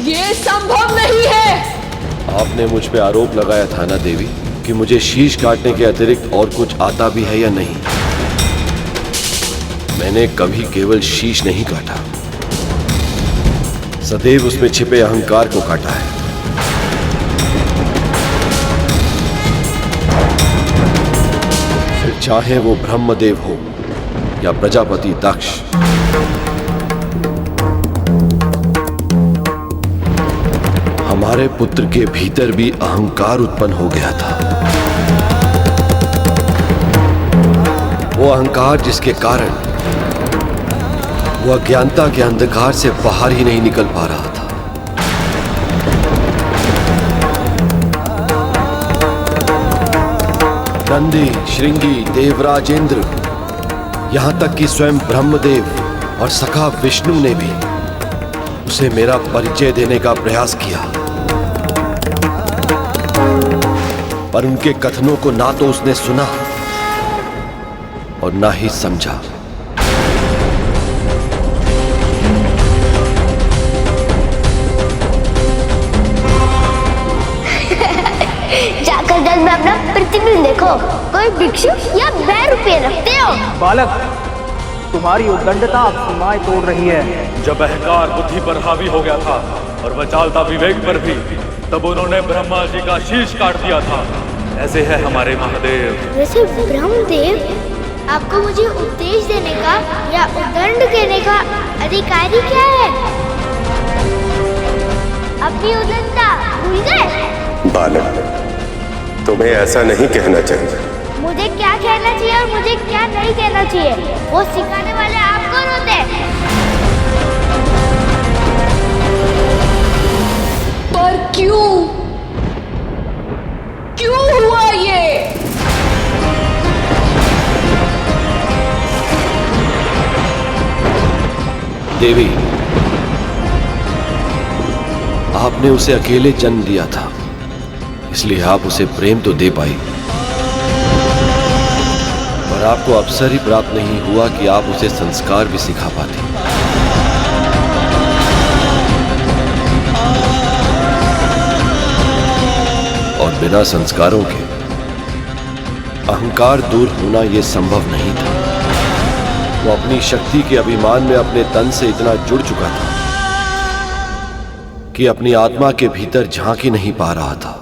ये संभव नहीं है। आपने मुझ पे आरोप लगाया था ना देवी कि मुझे शीश काटने के अतिरिक्त और कुछ आता भी है या नहीं। मैंने कभी केवल शीश नहीं काटा, सदैव उसमें छिपे अहंकार को काटा है। फिर चाहे वो ब्रह्मदेव हो या प्रजापति दक्ष, हमारे पुत्र के भीतर भी अहंकार उत्पन्न हो गया था। वो अहंकार जिसके कारण वो अज्ञानता के अंधकार से बाहर ही नहीं निकल पा रहा था। नंदी, श्रृंगी, देवराज इंद्र, यहां तक कि स्वयं ब्रह्मदेव और सखा विष्णु ने भी उसे मेरा परिचय देने का प्रयास किया, पर उनके कथनों को ना तो उसने सुना और ना ही समझा। जाकर जल में अपना प्रतिबिंब देखो, कोई भिक्षु या रुपये रखते हो? बालक, तुम्हारी उद्दंडता अब सीमाएं तोड़ रही है। जब अहंकार बुद्धि पर हावी हो गया था और वह चालता विवेक पर भी, तब उन्होंने ब्रह्मा जी का शीश काट दिया था। ऐसे है हमारे महादेव। वैसे ब्रह्मदेव, आपको मुझे उपदेश देने का या उद्दंड देने का अधिकारी क्या है? अपनी उद्दंडता भूल गए? बालक, तुम्हें ऐसा नहीं कहना चाहिए। मुझे क्या कहना चाहिए और मुझे क्या नहीं कहना चाहिए, वो सिखाने वाले आप कौन होते हैं? पर क्यों हुआ ये? देवी, आपने उसे अकेले जन्म दिया था, इसलिए आप उसे प्रेम तो दे पाई, पर आपको अवसर ही प्राप्त नहीं हुआ कि आप उसे संस्कार भी सिखा पाते। और बिना संस्कारों के अहंकार दूर होना यह संभव नहीं था। वो अपनी शक्ति के अभिमान में अपने तन से इतना जुड़ चुका था कि अपनी आत्मा के भीतर झांक ही नहीं पा रहा था।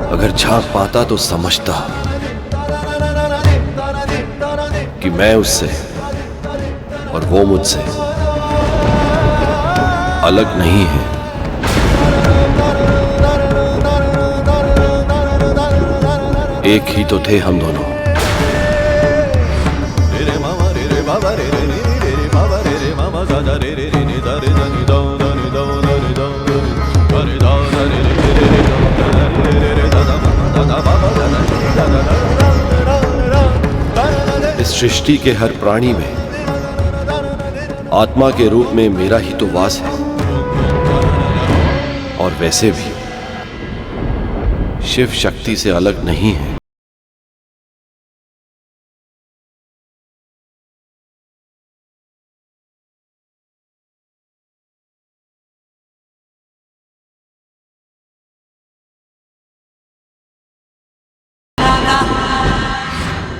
अगर झांक पाता तो समझता कि मैं उससे और वो मुझसे अलग नहीं है। एक ही तो थे हम दोनों। इस सृष्टि के हर प्राणी में आत्मा के रूप में मेरा ही तो वास है। और वैसे भी शिव शक्ति से अलग नहीं है।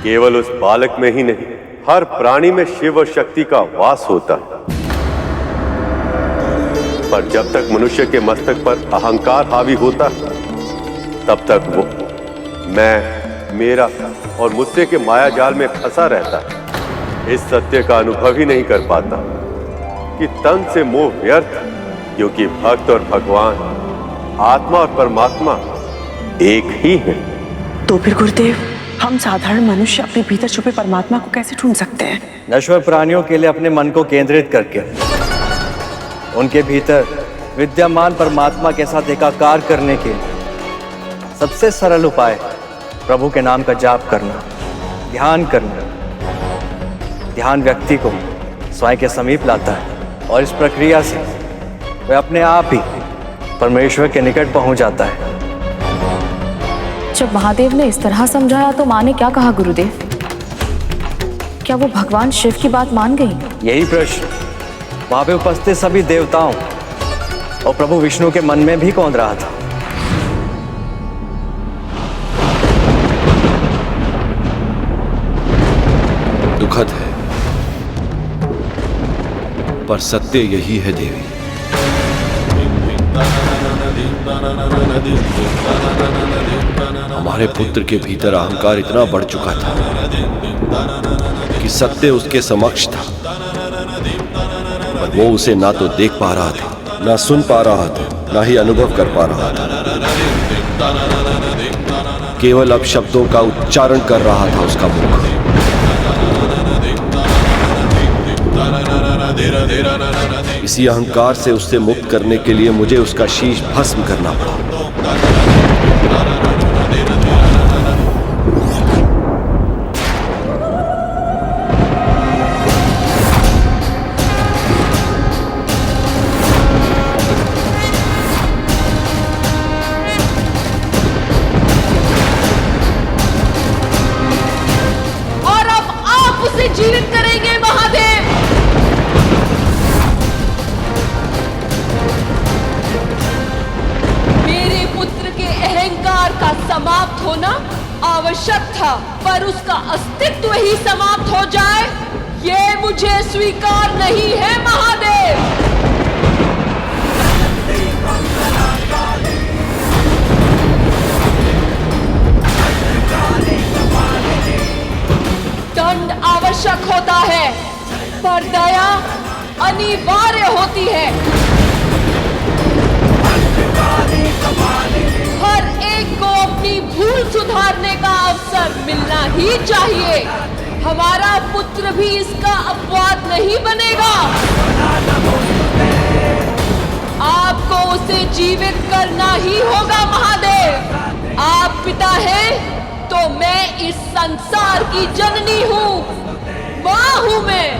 केवल उस बालक में ही नहीं, हर प्राणी में शिव और शक्ति का वास होता है। पर जब तक मनुष्य के मस्तक पर अहंकार हावी होता है, तब तक वो मैं, मेरा और मुझसे के माया जाल में फंसा रहता है। इस सत्य का अनुभव ही नहीं कर पाता कि तन से मोह व्यर्थ, क्योंकि भक्त और भगवान, आत्मा और परमात्मा एक ही है। तो फिर गुरुदेव, हम साधारण मनुष्य अपने भीतर छुपे परमात्मा को कैसे ढूंढ सकते हैं? नश्वर प्राणियों के लिए अपने मन को केंद्रित करके उनके भीतर विद्यमान परमात्मा के साथ एकाकार करने के सबसे सरल उपाय प्रभु के नाम का जाप करना, ध्यान करना। ध्यान व्यक्ति को स्वयं के समीप लाता है और इस प्रक्रिया से वह अपने आप ही परमेश्वर के निकट पहुंच जाता है। जब महादेव ने इस तरह समझाया तो माँ ने क्या कहा गुरुदेव? क्या वो भगवान शिव की बात मान गई? यही प्रश्न वहां पे उपस्थित सभी देवताओं और प्रभु विष्णु के मन में भी कौंध रहा था। दुखद है, पर सत्य यही है देवी। हमारे पुत्र के भीतर अहंकार इतना बढ़ चुका था कि सत्य उसके समक्ष था, पर वो उसे ना तो देख पा रहा था, ना सुन पा रहा था, ना ही अनुभव कर पा रहा था। केवल अब शब्दों का उच्चारण कर रहा था उसका मुख। इसी अहंकार से उससे मुक्त करने के लिए मुझे उसका शीश भस्म करना पड़ा। ही समाप्त हो जाए, ये मुझे स्वीकार नहीं है महादेव। दंड आवश्यक होता है, पर दया अनिवार्य होती है। हर एक को अपनी भूल सुधारने का अवसर मिलना ही चाहिए। हमारा पुत्र भी इसका अपवाद नहीं बनेगा। आपको उसे जीवित करना ही होगा महादेव। आप पिता हैं तो मैं इस संसार की जननी हूँ, माँ हूँ मैं।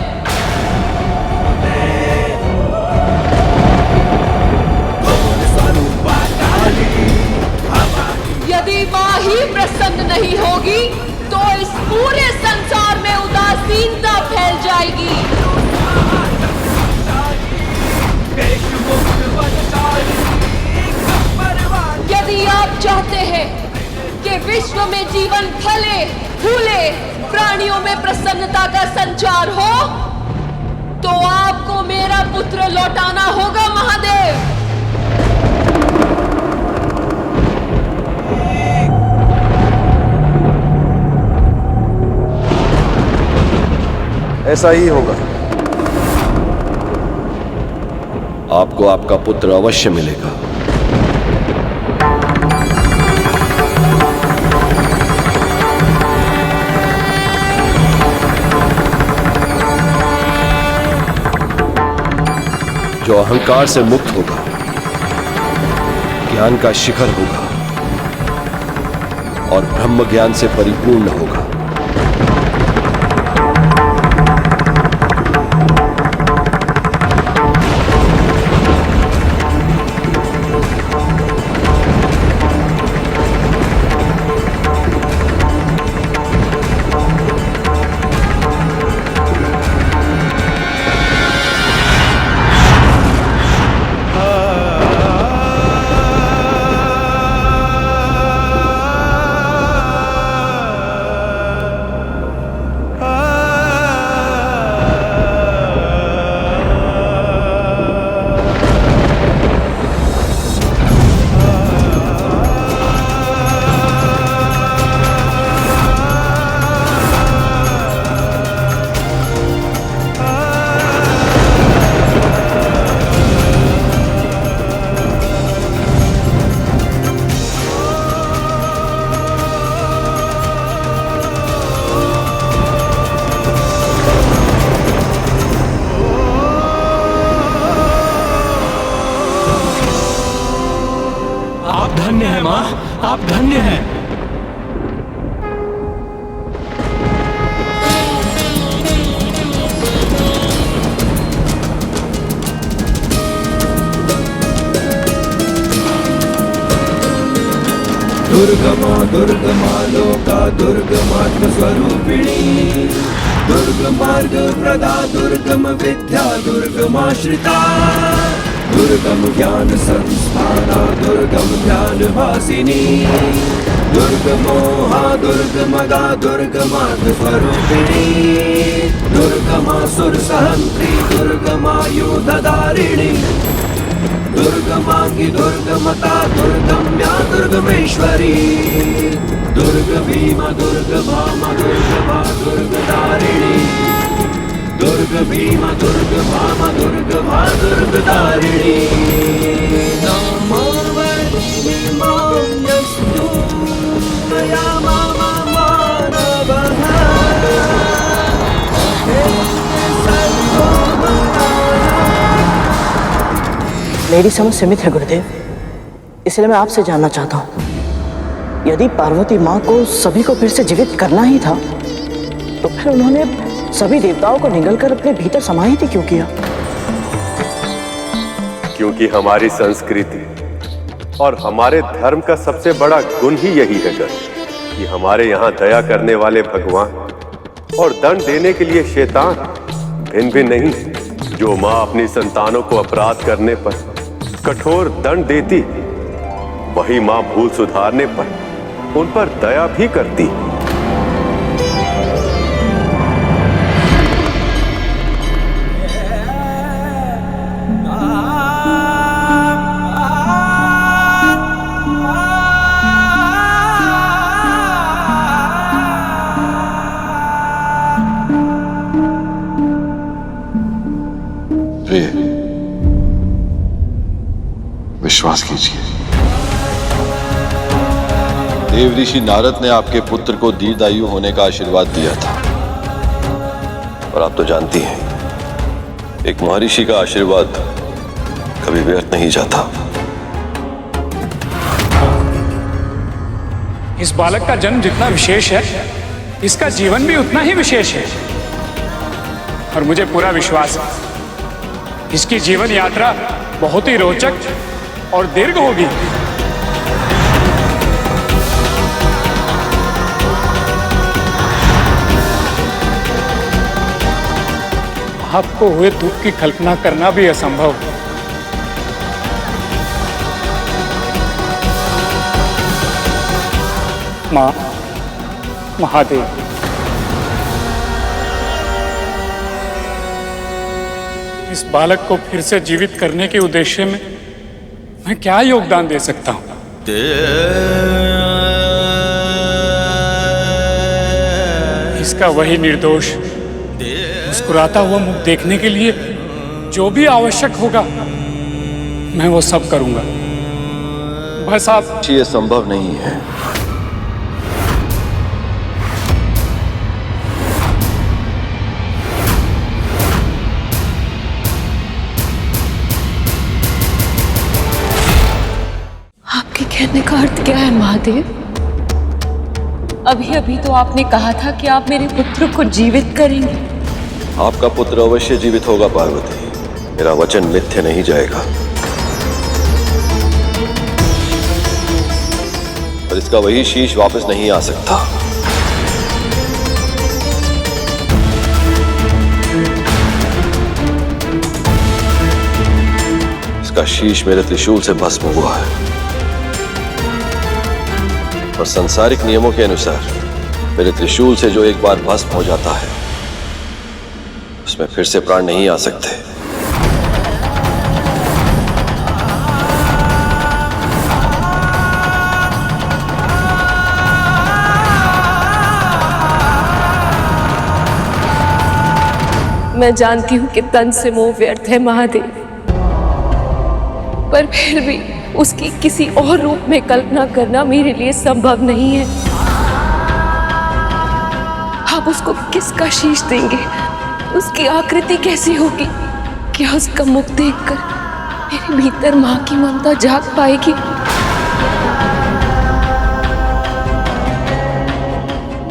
यदि माँ ही प्रसन्न नहीं होगी तो इस पूरे संसार में उदासीनता फैल जाएगी। यदि आप चाहते हैं कि विश्व में जीवन फले फूले, प्राणियों में प्रसन्नता का संचार हो, तो आपको मेरा पुत्र लौटाना होगा महादेव। ऐसा ही होगा। आपको आपका पुत्र अवश्य मिलेगा। जो अहंकार से मुक्त होगा, ज्ञान का शिखर होगा और ब्रह्म ज्ञान से परिपूर्ण होगा। धन्य है माँ, आप धन्य हैं। दुर्गमा दुर्गमा लोका दुर्गमात्म स्वरूपिणी, दुर्गम मार्ग प्रदा दुर्गम विद्या दुर्गमाश्रिता, दुर्गम ज्ञान संस्थाना दुर्गम ध्यान वासिनी, दुर्गमोहा दुर्गमगा दुर्गमार्ग स्वरूपिणी, दुर्गमासुर सहंत्री दुर्गमायुधधारिणी, दुर्गमांगी दुर्गमता दुर्गम्या दुर्गमेश्वरी, दुर्ग भीमा दुर्ग भामा दुर्गभा दुर्गधारिणी, दुर्ग भीमा दुर्ग भामा दुर्गभा दुर्गधारिणी, नामावली माम्यस्तु मया मामा मानवः, मेरी समझ सीमित है गुरुदेव, इसलिए मैं आपसे जानना चाहता हूँ, यदि पार्वती माँ को सभी को फिर से जीवित करना ही था, तो फिर उन्होंने सभी देवताओं को निगलकर अपने भीतर समाहित ही क्यों किया? क्योंकि हमारी संस्कृति और हमारे धर्म का सबसे बड़ा गुण ही यही है कि हमारे यहाँ दया करने वाले भगवान और दंड देने के लिए शैतान भिन्न भिन्न नहीं। जो माँ अपनी संतानों को अपराध करने पर कठोर दंड देती, वही माँ भूल सुधारने पर उन पर दया भी करती। प्रिय, विश्वास कीजिए, देव ऋषि नारद ने आपके पुत्र को दीर्घायु होने का आशीर्वाद दिया था। और आप तो जानती हैं, एक महर्षि का आशीर्वाद कभी व्यर्थ नहीं जाता। इस बालक का जन्म जितना विशेष है, इसका जीवन भी उतना ही विशेष है। और मुझे पूरा विश्वास है, इसकी जीवन यात्रा बहुत ही रोचक और दीर्घ होगी। आपको हुए दुख की कल्पना करना भी असंभव है। मां, महादेव, इस बालक को फिर से जीवित करने के उद्देश्य में मैं क्या योगदान दे सकता हूं? इसका वही निर्दोष मुस्कुराता हुआ मुख देखने के लिए जो भी आवश्यक होगा मैं वो सब करूंगा। बस आप। ये संभव नहीं है। आपके कहने का अर्थ क्या है महादेव? अभी अभी तो आपने कहा था कि आप मेरे पुत्र को जीवित करेंगे। आपका पुत्र अवश्य जीवित होगा पार्वती, मेरा वचन मिथ्या नहीं जाएगा। पर इसका वही शीश वापस नहीं आ सकता। इसका शीश मेरे त्रिशूल से भस्म हुआ है और सांसारिक नियमों के अनुसार मेरे त्रिशूल से जो एक बार भस्म हो जाता है उसमें फिर से प्राण नहीं आ सकते। मैं जानती हूं कि तन से मोह व्यर्थ है महादेव, पर फिर भी उसकी किसी और रूप में कल्पना करना मेरे लिए संभव नहीं है। आप उसको किसका शीश देंगे? उसकी आकृति कैसी होगी? क्या उसका मुख देखकर मेरे भीतर मां की ममता जाग पाएगी?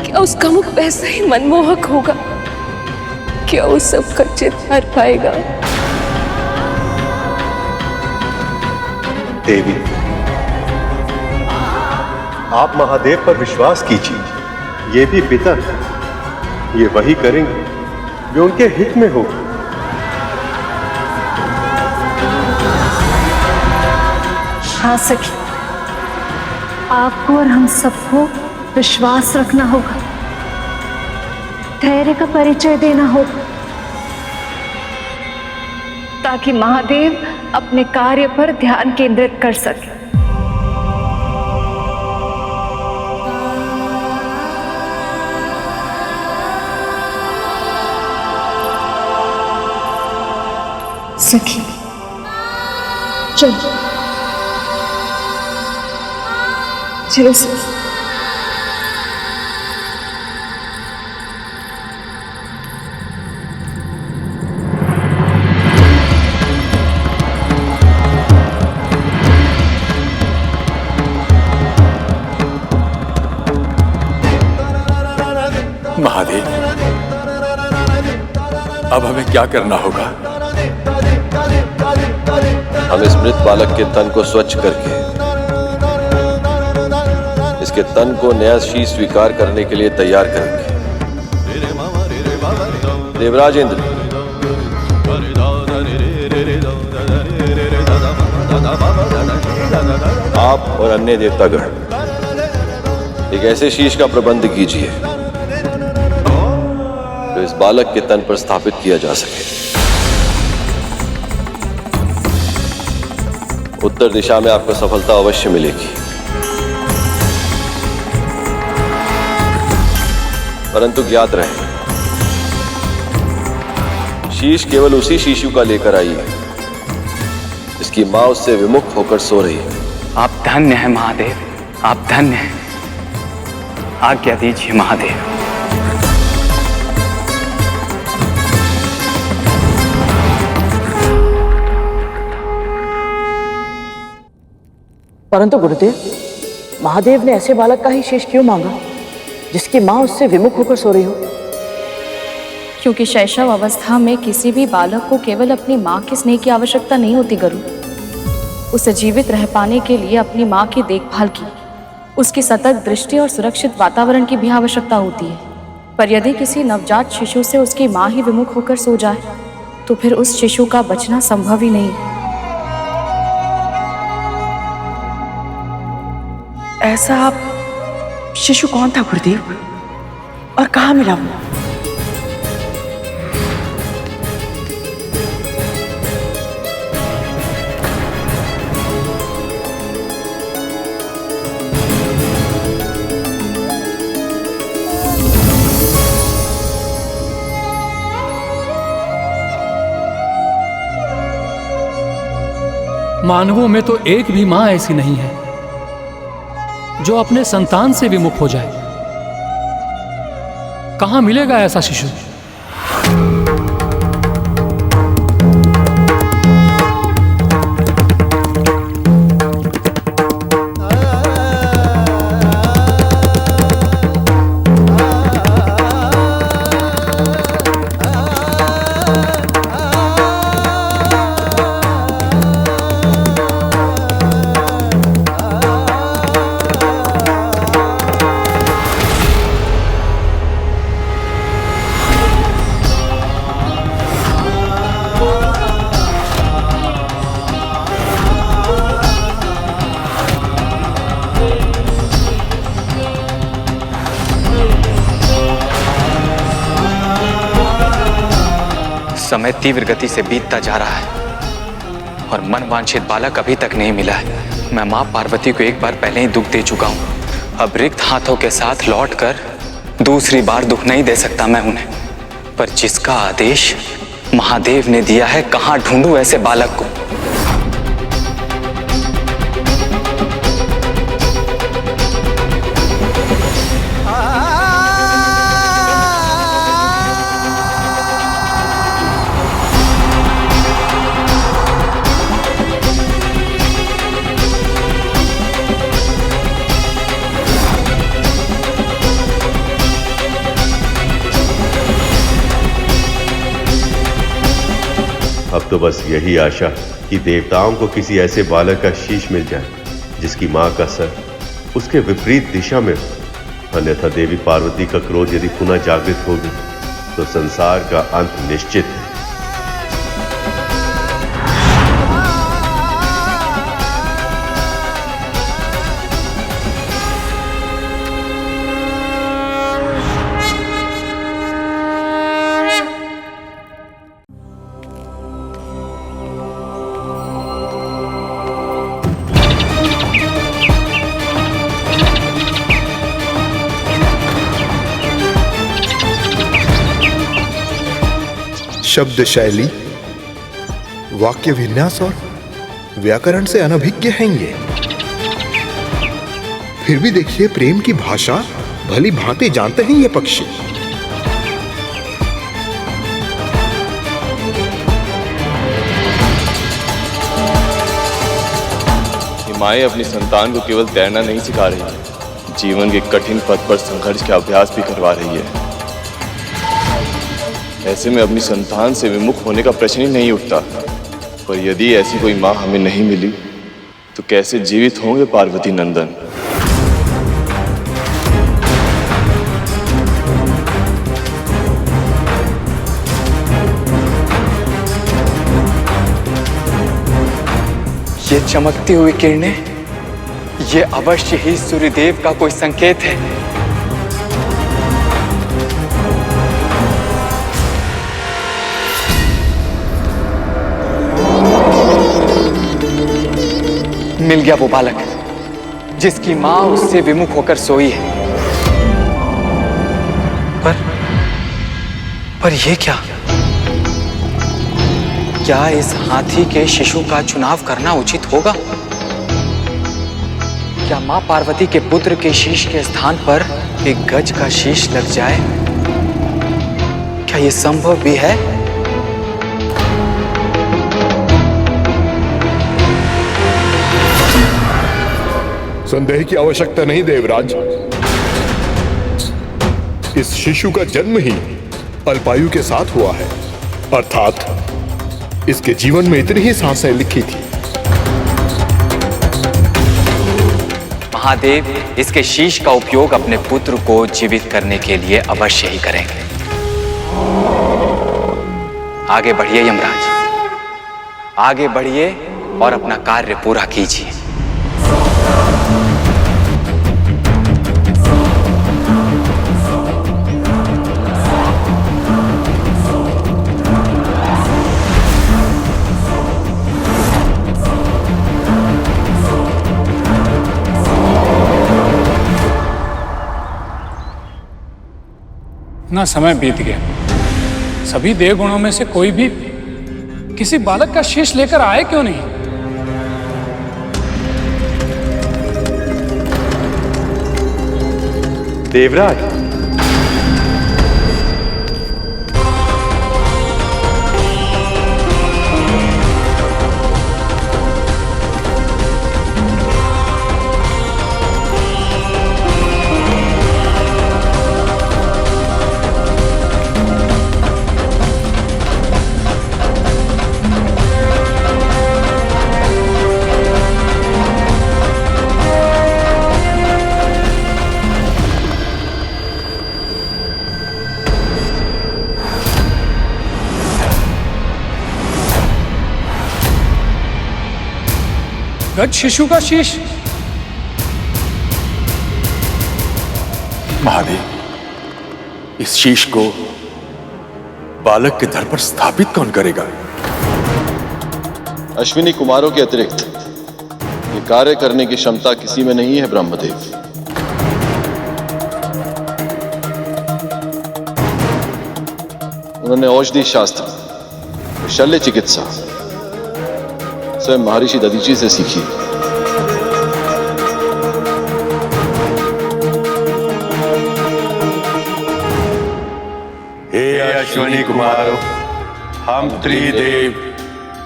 क्या उसका मुख वैसा ही मनमोहक होगा? क्या उस सब का चित हर पाएगा? देवी, आप महादेव पर विश्वास कीजिए। ये भी पिता, ये वही करेंगे जो उनके हित में हो। हाँ सखी, आपको और हम सबको विश्वास रखना होगा, धैर्य का परिचय देना होगा, ताकि महादेव अपने कार्य पर ध्यान केंद्रित कर सके। सखी, चलो चलो सखी। महादेव, अब हमें क्या करना होगा? हम इस मृत बालक के तन को स्वच्छ करके इसके तन को नया शीश स्वीकार करने के लिए तैयार करेंगे। देवराज इंद्र, आप और अन्य देवतागण एक ऐसे शीश का प्रबंध कीजिए जो इस बालक के तन पर स्थापित किया जा सके। उत्तर दिशा में आपको सफलता अवश्य मिलेगी, परंतु ज्ञात रहे शीश केवल उसी शिशु का लेकर आई है जिसकी माँ उससे विमुख होकर सो रही है। आप धन्य हैं महादेव, आप धन्य हैं। आज्ञा दीजिए महादेव। परंतु गुरुदेव, महादेव ने ऐसे बालक का ही शेष क्यों मांगा जिसकी माँ उससे विमुख होकर सो रही हो? क्योंकि शैशव अवस्था में किसी भी बालक को केवल अपनी माँ के स्नेह की आवश्यकता नहीं होती गुरु। उसे जीवित रह पाने के लिए अपनी माँ की देखभाल की, उसकी सतर्क दृष्टि और सुरक्षित वातावरण की भी आवश्यकता होती है। पर यदि किसी नवजात शिशु से उसकी माँ ही विमुख होकर सो जाए तो फिर उस शिशु का बचना संभव ही नहीं। ऐसा शिशु कौन था गुरुदेव, और कहाँ मिला वो? मानवों में तो एक भी मां ऐसी नहीं है जो अपने संतान से विमुख हो जाए। कहां मिलेगा ऐसा शिशु? समय तीव्र गति से बीतता जा रहा है और मनवांछित बालक अभी तक नहीं मिला है। मैं मां पार्वती को एक बार पहले ही दुख दे चुका हूं। अब रिक्त हाथों के साथ लौटकर दूसरी बार दुख नहीं दे सकता मैं उन्हें। पर जिसका आदेश महादेव ने दिया है, कहां ढूंढूं ऐसे बालक को? अब तो बस यही आशा कि देवताओं को किसी ऐसे बालक का शीश मिल जाए जिसकी मां का सर उसके विपरीत दिशा में हो। अन्यथा देवी पार्वती का क्रोध यदि पुनः जागृत होगी तो संसार का अंत निश्चित है। शब्द शैली, वाक्य विन्यास और व्याकरण से अनभिज्ञ हैं ये। फिर भी देखिए प्रेम की भाषा भली भांति जानते हैं ये पक्षी। माएँ अपनी संतान को केवल तैरना नहीं सिखा रही, जीवन के कठिन पथ पर संघर्ष का अभ्यास भी करवा रही है। ऐसे में अपनी संतान से विमुख होने का प्रश्न ही नहीं उठता। पर यदि ऐसी कोई माँ हमें नहीं मिली तो कैसे जीवित होंगे पार्वती नंदन? ये चमकती हुई किरणें, ये अवश्य ही सूर्यदेव का कोई संकेत है। मिल गया वो बालक जिसकी मां उससे विमुख होकर सोई है। पर ये क्या? क्या इस हाथी के शिशु का चुनाव करना उचित होगा? क्या मां पार्वती के पुत्र के शीश के स्थान पर एक गज का शीश लग जाए? क्या यह संभव भी है? संदेह की आवश्यकता नहीं देवराज। इस शिशु का जन्म ही अल्पायु के साथ हुआ है, अर्थात इसके जीवन में इतनी ही सांसें लिखी थी। महादेव इसके शीश का उपयोग अपने पुत्र को जीवित करने के लिए अवश्य ही करेंगे। आगे बढ़िए यमराज, आगे बढ़िए और अपना कार्य पूरा कीजिए। इतना समय बीत गया, सभी देवगुणों में से कोई भी किसी बालक का शीश लेकर आए क्यों नहीं? देवराज, गज शिशु का शीश? महादेव, इस शीश को बालक के धड़ पर स्थापित कौन करेगा? अश्विनी कुमारों के अतिरिक्त ये कार्य करने की क्षमता किसी में नहीं है ब्रह्मदेव। उन्होंने औषधि शास्त्र, शल्य चिकित्सा स्वयं महर्षि दधीची से सीखी। हे अश्विनी कुमारों, हम त्रिदेव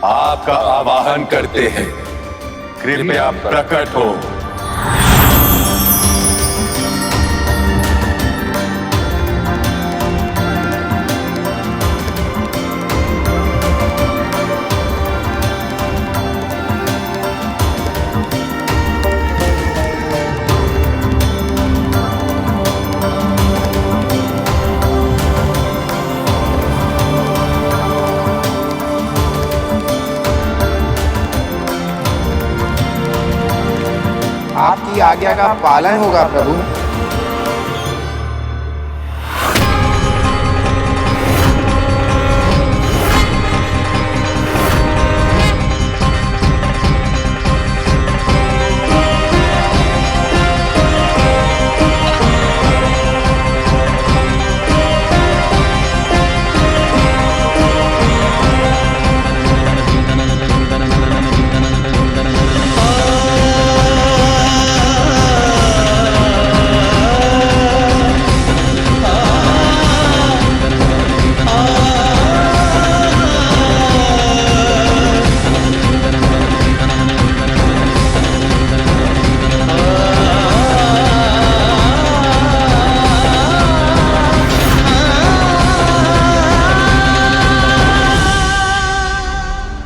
आपका आवाहन करते हैं, कृपया प्रकट हो। आपकी आज्ञा का पालन होगा प्रभु।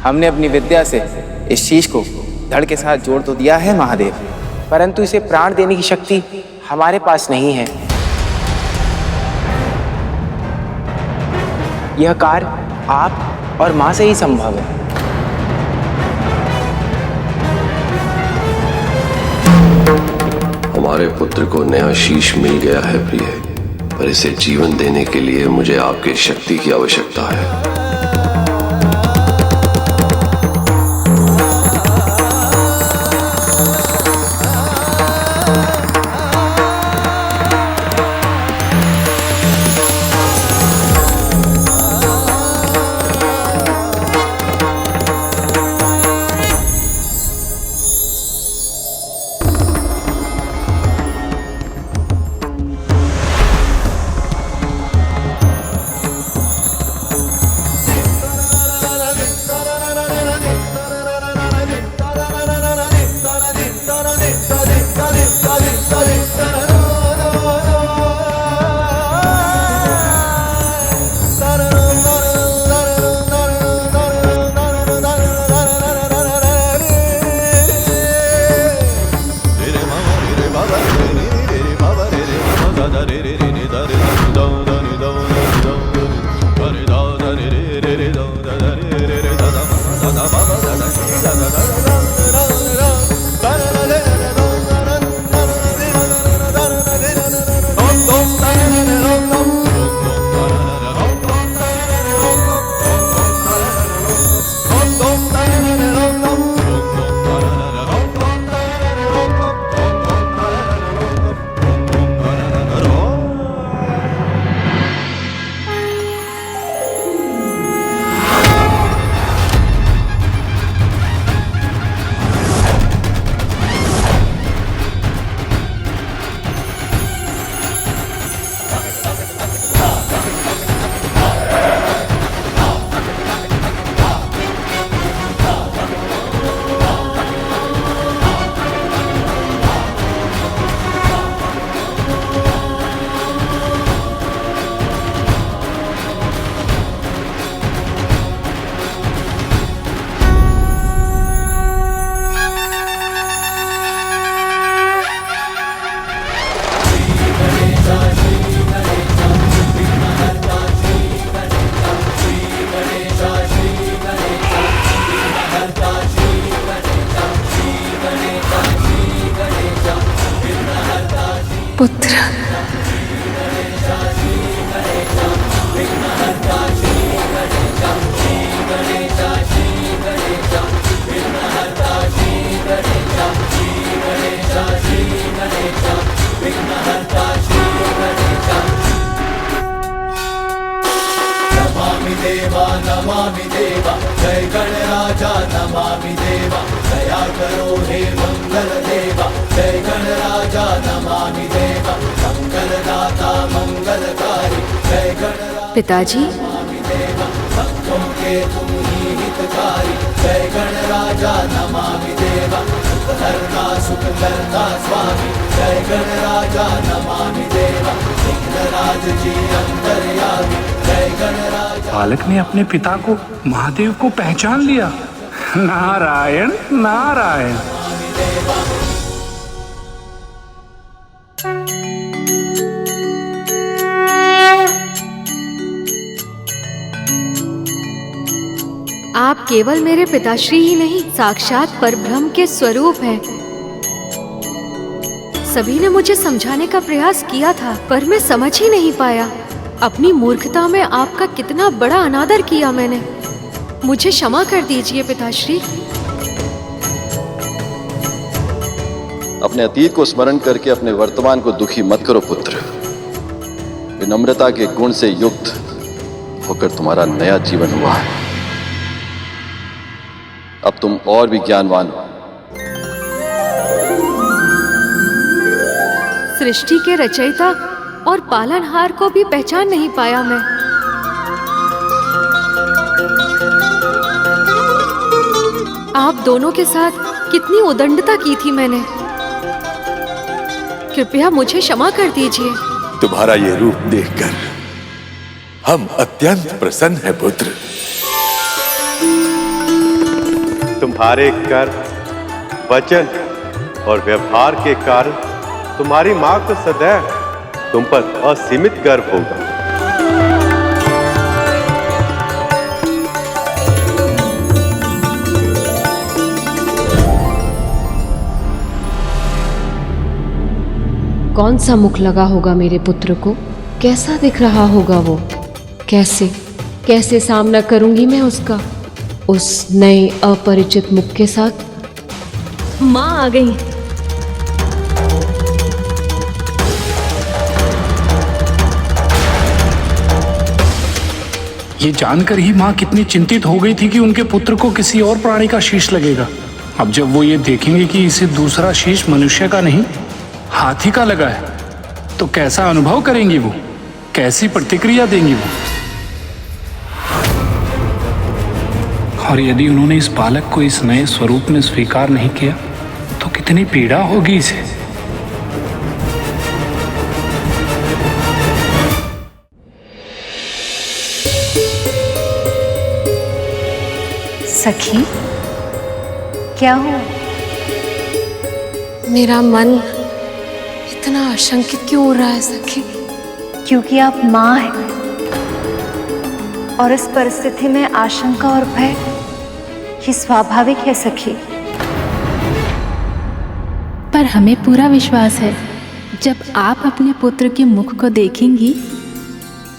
हमने अपनी विद्या से इस शीश को धड़ के साथ जोड़ तो दिया है महादेव, परंतु इसे प्राण देने की शक्ति हमारे पास नहीं है। यह कार्य आप और मां से ही संभव है। हमारे पुत्र को नया शीश मिल गया है प्रिय, पर इसे जीवन देने के लिए मुझे आपकी शक्ति की आवश्यकता है। नमामि देवा दया करो हे मंगल देवा जय गणराजा नमामि देवा मंगलदाता मंगलकारी जय गणराजा पिताजी, देवा भक्तों के तुम ही हितकारी जय गणराजा नमामि देवा सुखहर्ता सुखकर्ता स्वामी जय गणराजा नमामि देवा विघ्नराज जी अंतर्यामी जय गणराजा। बालक ने अपने पिता को महादेव को पहचान लिया। नारायण नारायण। आप केवल मेरे पिताश्री ही नहीं, साक्षात परब्रह्म के स्वरूप हैं। सभी ने मुझे समझाने का प्रयास किया था, पर मैं समझ ही नहीं पाया। अपनी मूर्खता में आपका कितना बड़ा अनादर किया मैंने। मुझे क्षमा कर दीजिए पिताश्री। अपने अतीत को स्मरण करके अपने वर्तमान को दुखी मत करो पुत्र। विनम्रता के गुण से युक्त होकर तुम्हारा नया जीवन हुआ है। अब तुम और भी ज्ञानवान हो। सृष्टि के रचयिता और पालनहार को भी पहचान नहीं पाया मैं। आप दोनों के साथ कितनी उदंडता की थी मैंने। कृपया मुझे क्षमा कर दीजिए। तुम्हारा ये रूप देखकर हम अत्यंत प्रसन्न हैं पुत्र। तुम्हारे कर्म, वचन और व्यवहार के कारण तुम्हारी मां को सदैव तुम पर असीमित गर्व होगा। कौन सा मुख लगा होगा मेरे पुत्र को? कैसा दिख रहा होगा वो? कैसे सामना करूंगी मैं उसका, उस नए अपरिचित मुख के साथ? माँ आ गई। ये जानकर ही माँ कितनी चिंतित हो गई थी कि उनके पुत्र को किसी और प्राणी का शीश लगेगा। अब जब वो ये देखेंगे कि इसे दूसरा शीश मनुष्य का नहीं हाथी का लगा है, तो कैसा अनुभव करेंगी वो, कैसी प्रतिक्रिया देंगी वो। और यदि उन्होंने इस बालक को इस नए स्वरूप में स्वीकार नहीं किया तो कितनी पीड़ा होगी इसे। सखी, क्या हुआ? मेरा मन इतना आशंकित क्यों हो रहा है सखी? क्योंकि आप माँ हैं और इस परिस्थिति में आशंका और भय ये स्वाभाविक है सखी। पर हमें पूरा विश्वास है, जब आप अपने पुत्र के मुख को देखेंगी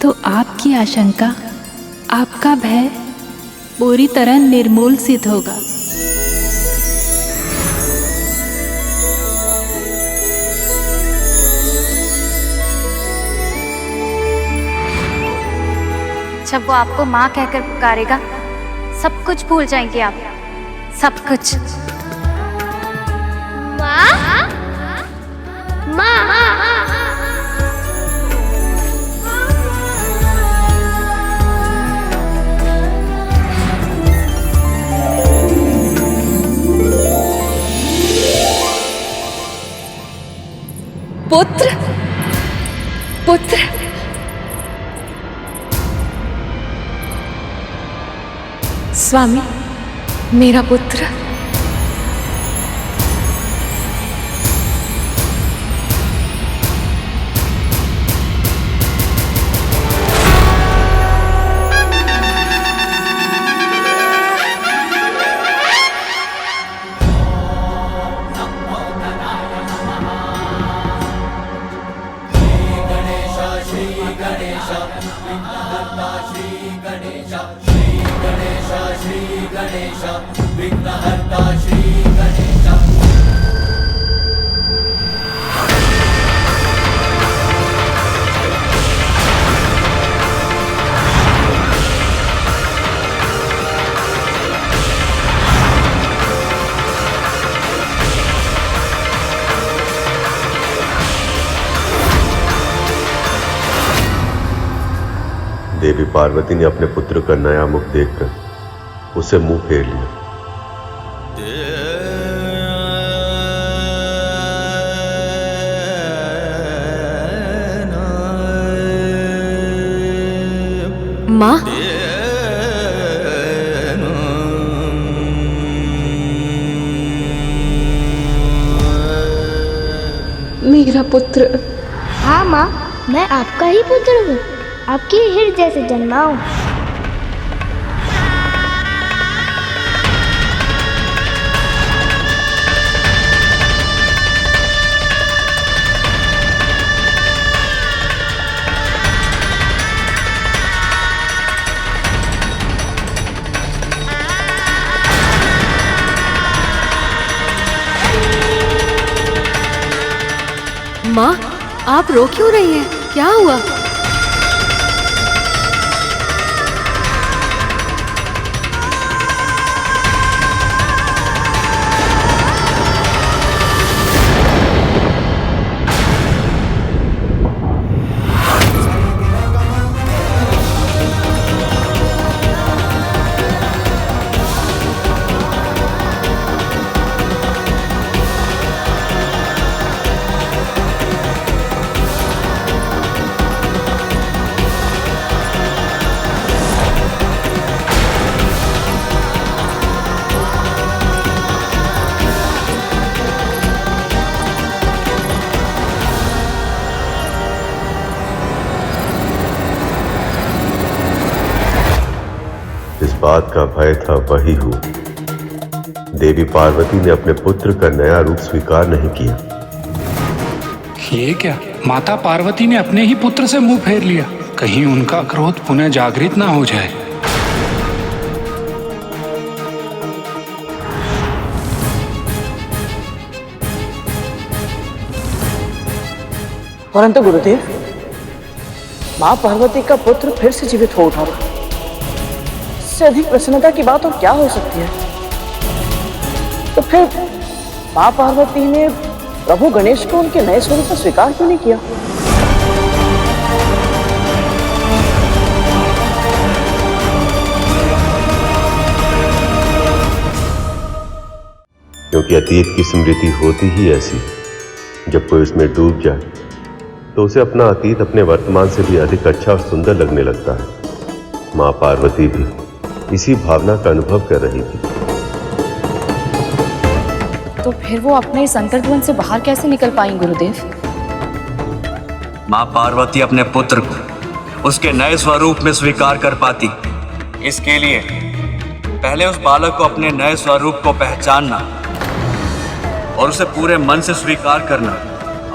तो आपकी आशंका, आपका भय पूरी तरह निर्मूल सिद्ध होगा। जब वो आपको माँ कहकर पुकारेगा, सब कुछ भूल जाएंगे आप, सब कुछ। माँ, माँ, पुत्र, पुत्र, स्वामी, मेरा पुत्र। देवी पार्वती ने अपने पुत्र का नया मुख देखकर उसे मुंह फेर लिया। माँ, मेरा पुत्र। हाँ माँ, मैं आपका ही पुत्र हूँ, आपके हृदय से जन्मा हूँ। माँ, आप रो क्यों रही हैं? क्या हुआ? बात का भय था वही हुआ। देवी पार्वती ने अपने पुत्र का नया रूप स्वीकार नहीं किया। ये क्या, माता पार्वती ने अपने ही पुत्र से मुंह फेर लिया? कहीं उनका क्रोध पुनः जागृत ना हो जाए। परंतु गुरुदेव, माँ पार्वती का पुत्र फिर से जीवित हो उठा रहा। इससे अधिक प्रसन्नता की बात और क्या हो सकती है? तो फिर माँ पार्वती ने प्रभु गणेश को उनके नए स्वरूप में स्वीकार क्यों नहीं किया? क्योंकि अतीत की स्मृति होती ही ऐसी, जब कोई उसमें डूब जाए तो उसे अपना अतीत अपने वर्तमान से भी अधिक अच्छा और सुंदर लगने लगता है। माँ पार्वती भी इसी भावना का अनुभव कर रही थी। तो फिर वो अपने इस अंतर्द्वंद से बाहर कैसे निकल पाई गुरुदेव? माँ पार्वती अपने पुत्र को उसके नए स्वरूप में स्वीकार कर पाती, इसके लिए पहले उस बालक को अपने नए स्वरूप को पहचानना और उसे पूरे मन से स्वीकार करना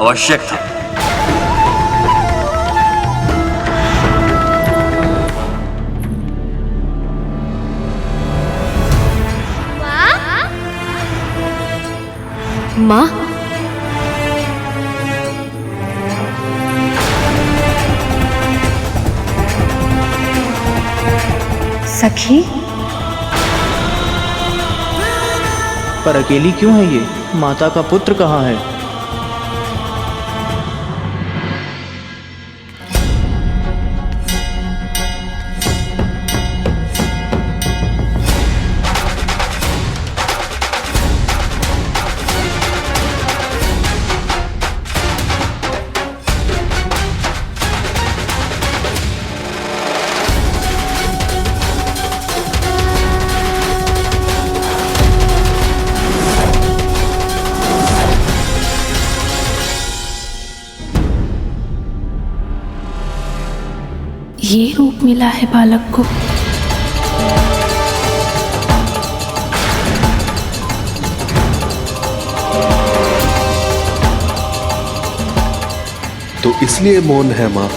आवश्यक था। माँ, सखी, पर अकेली क्यों है ये? माता का पुत्र कहाँ है? ये रूप मिला है बालक को। तो इसलिए मौन है माँ।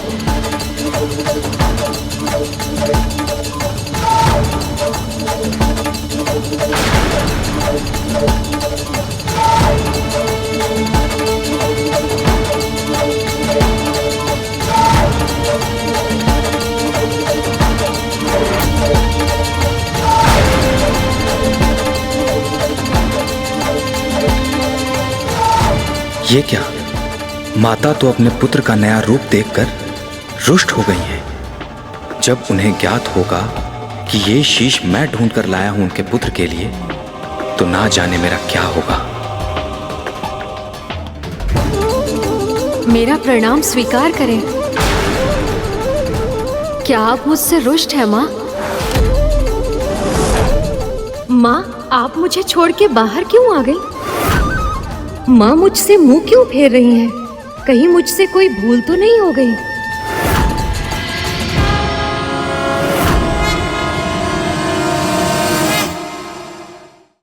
ये क्या, माता तो अपने पुत्र का नया रूप देखकर रुष्ट हो गई हैं। जब उन्हें ज्ञात होगा कि ये शीश मैं ढूंढ कर लाया हूं उनके पुत्र के लिए, तो ना जाने मेरा क्या होगा। मेरा प्रणाम स्वीकार करें। क्या आप मुझसे रुष्ट हैं माँ? माँ, आप मुझे छोड़ के बाहर क्यों आ गई? माँ मुझसे मुंह क्यों फेर रही हैं? कहीं मुझसे कोई भूल तो नहीं हो गई?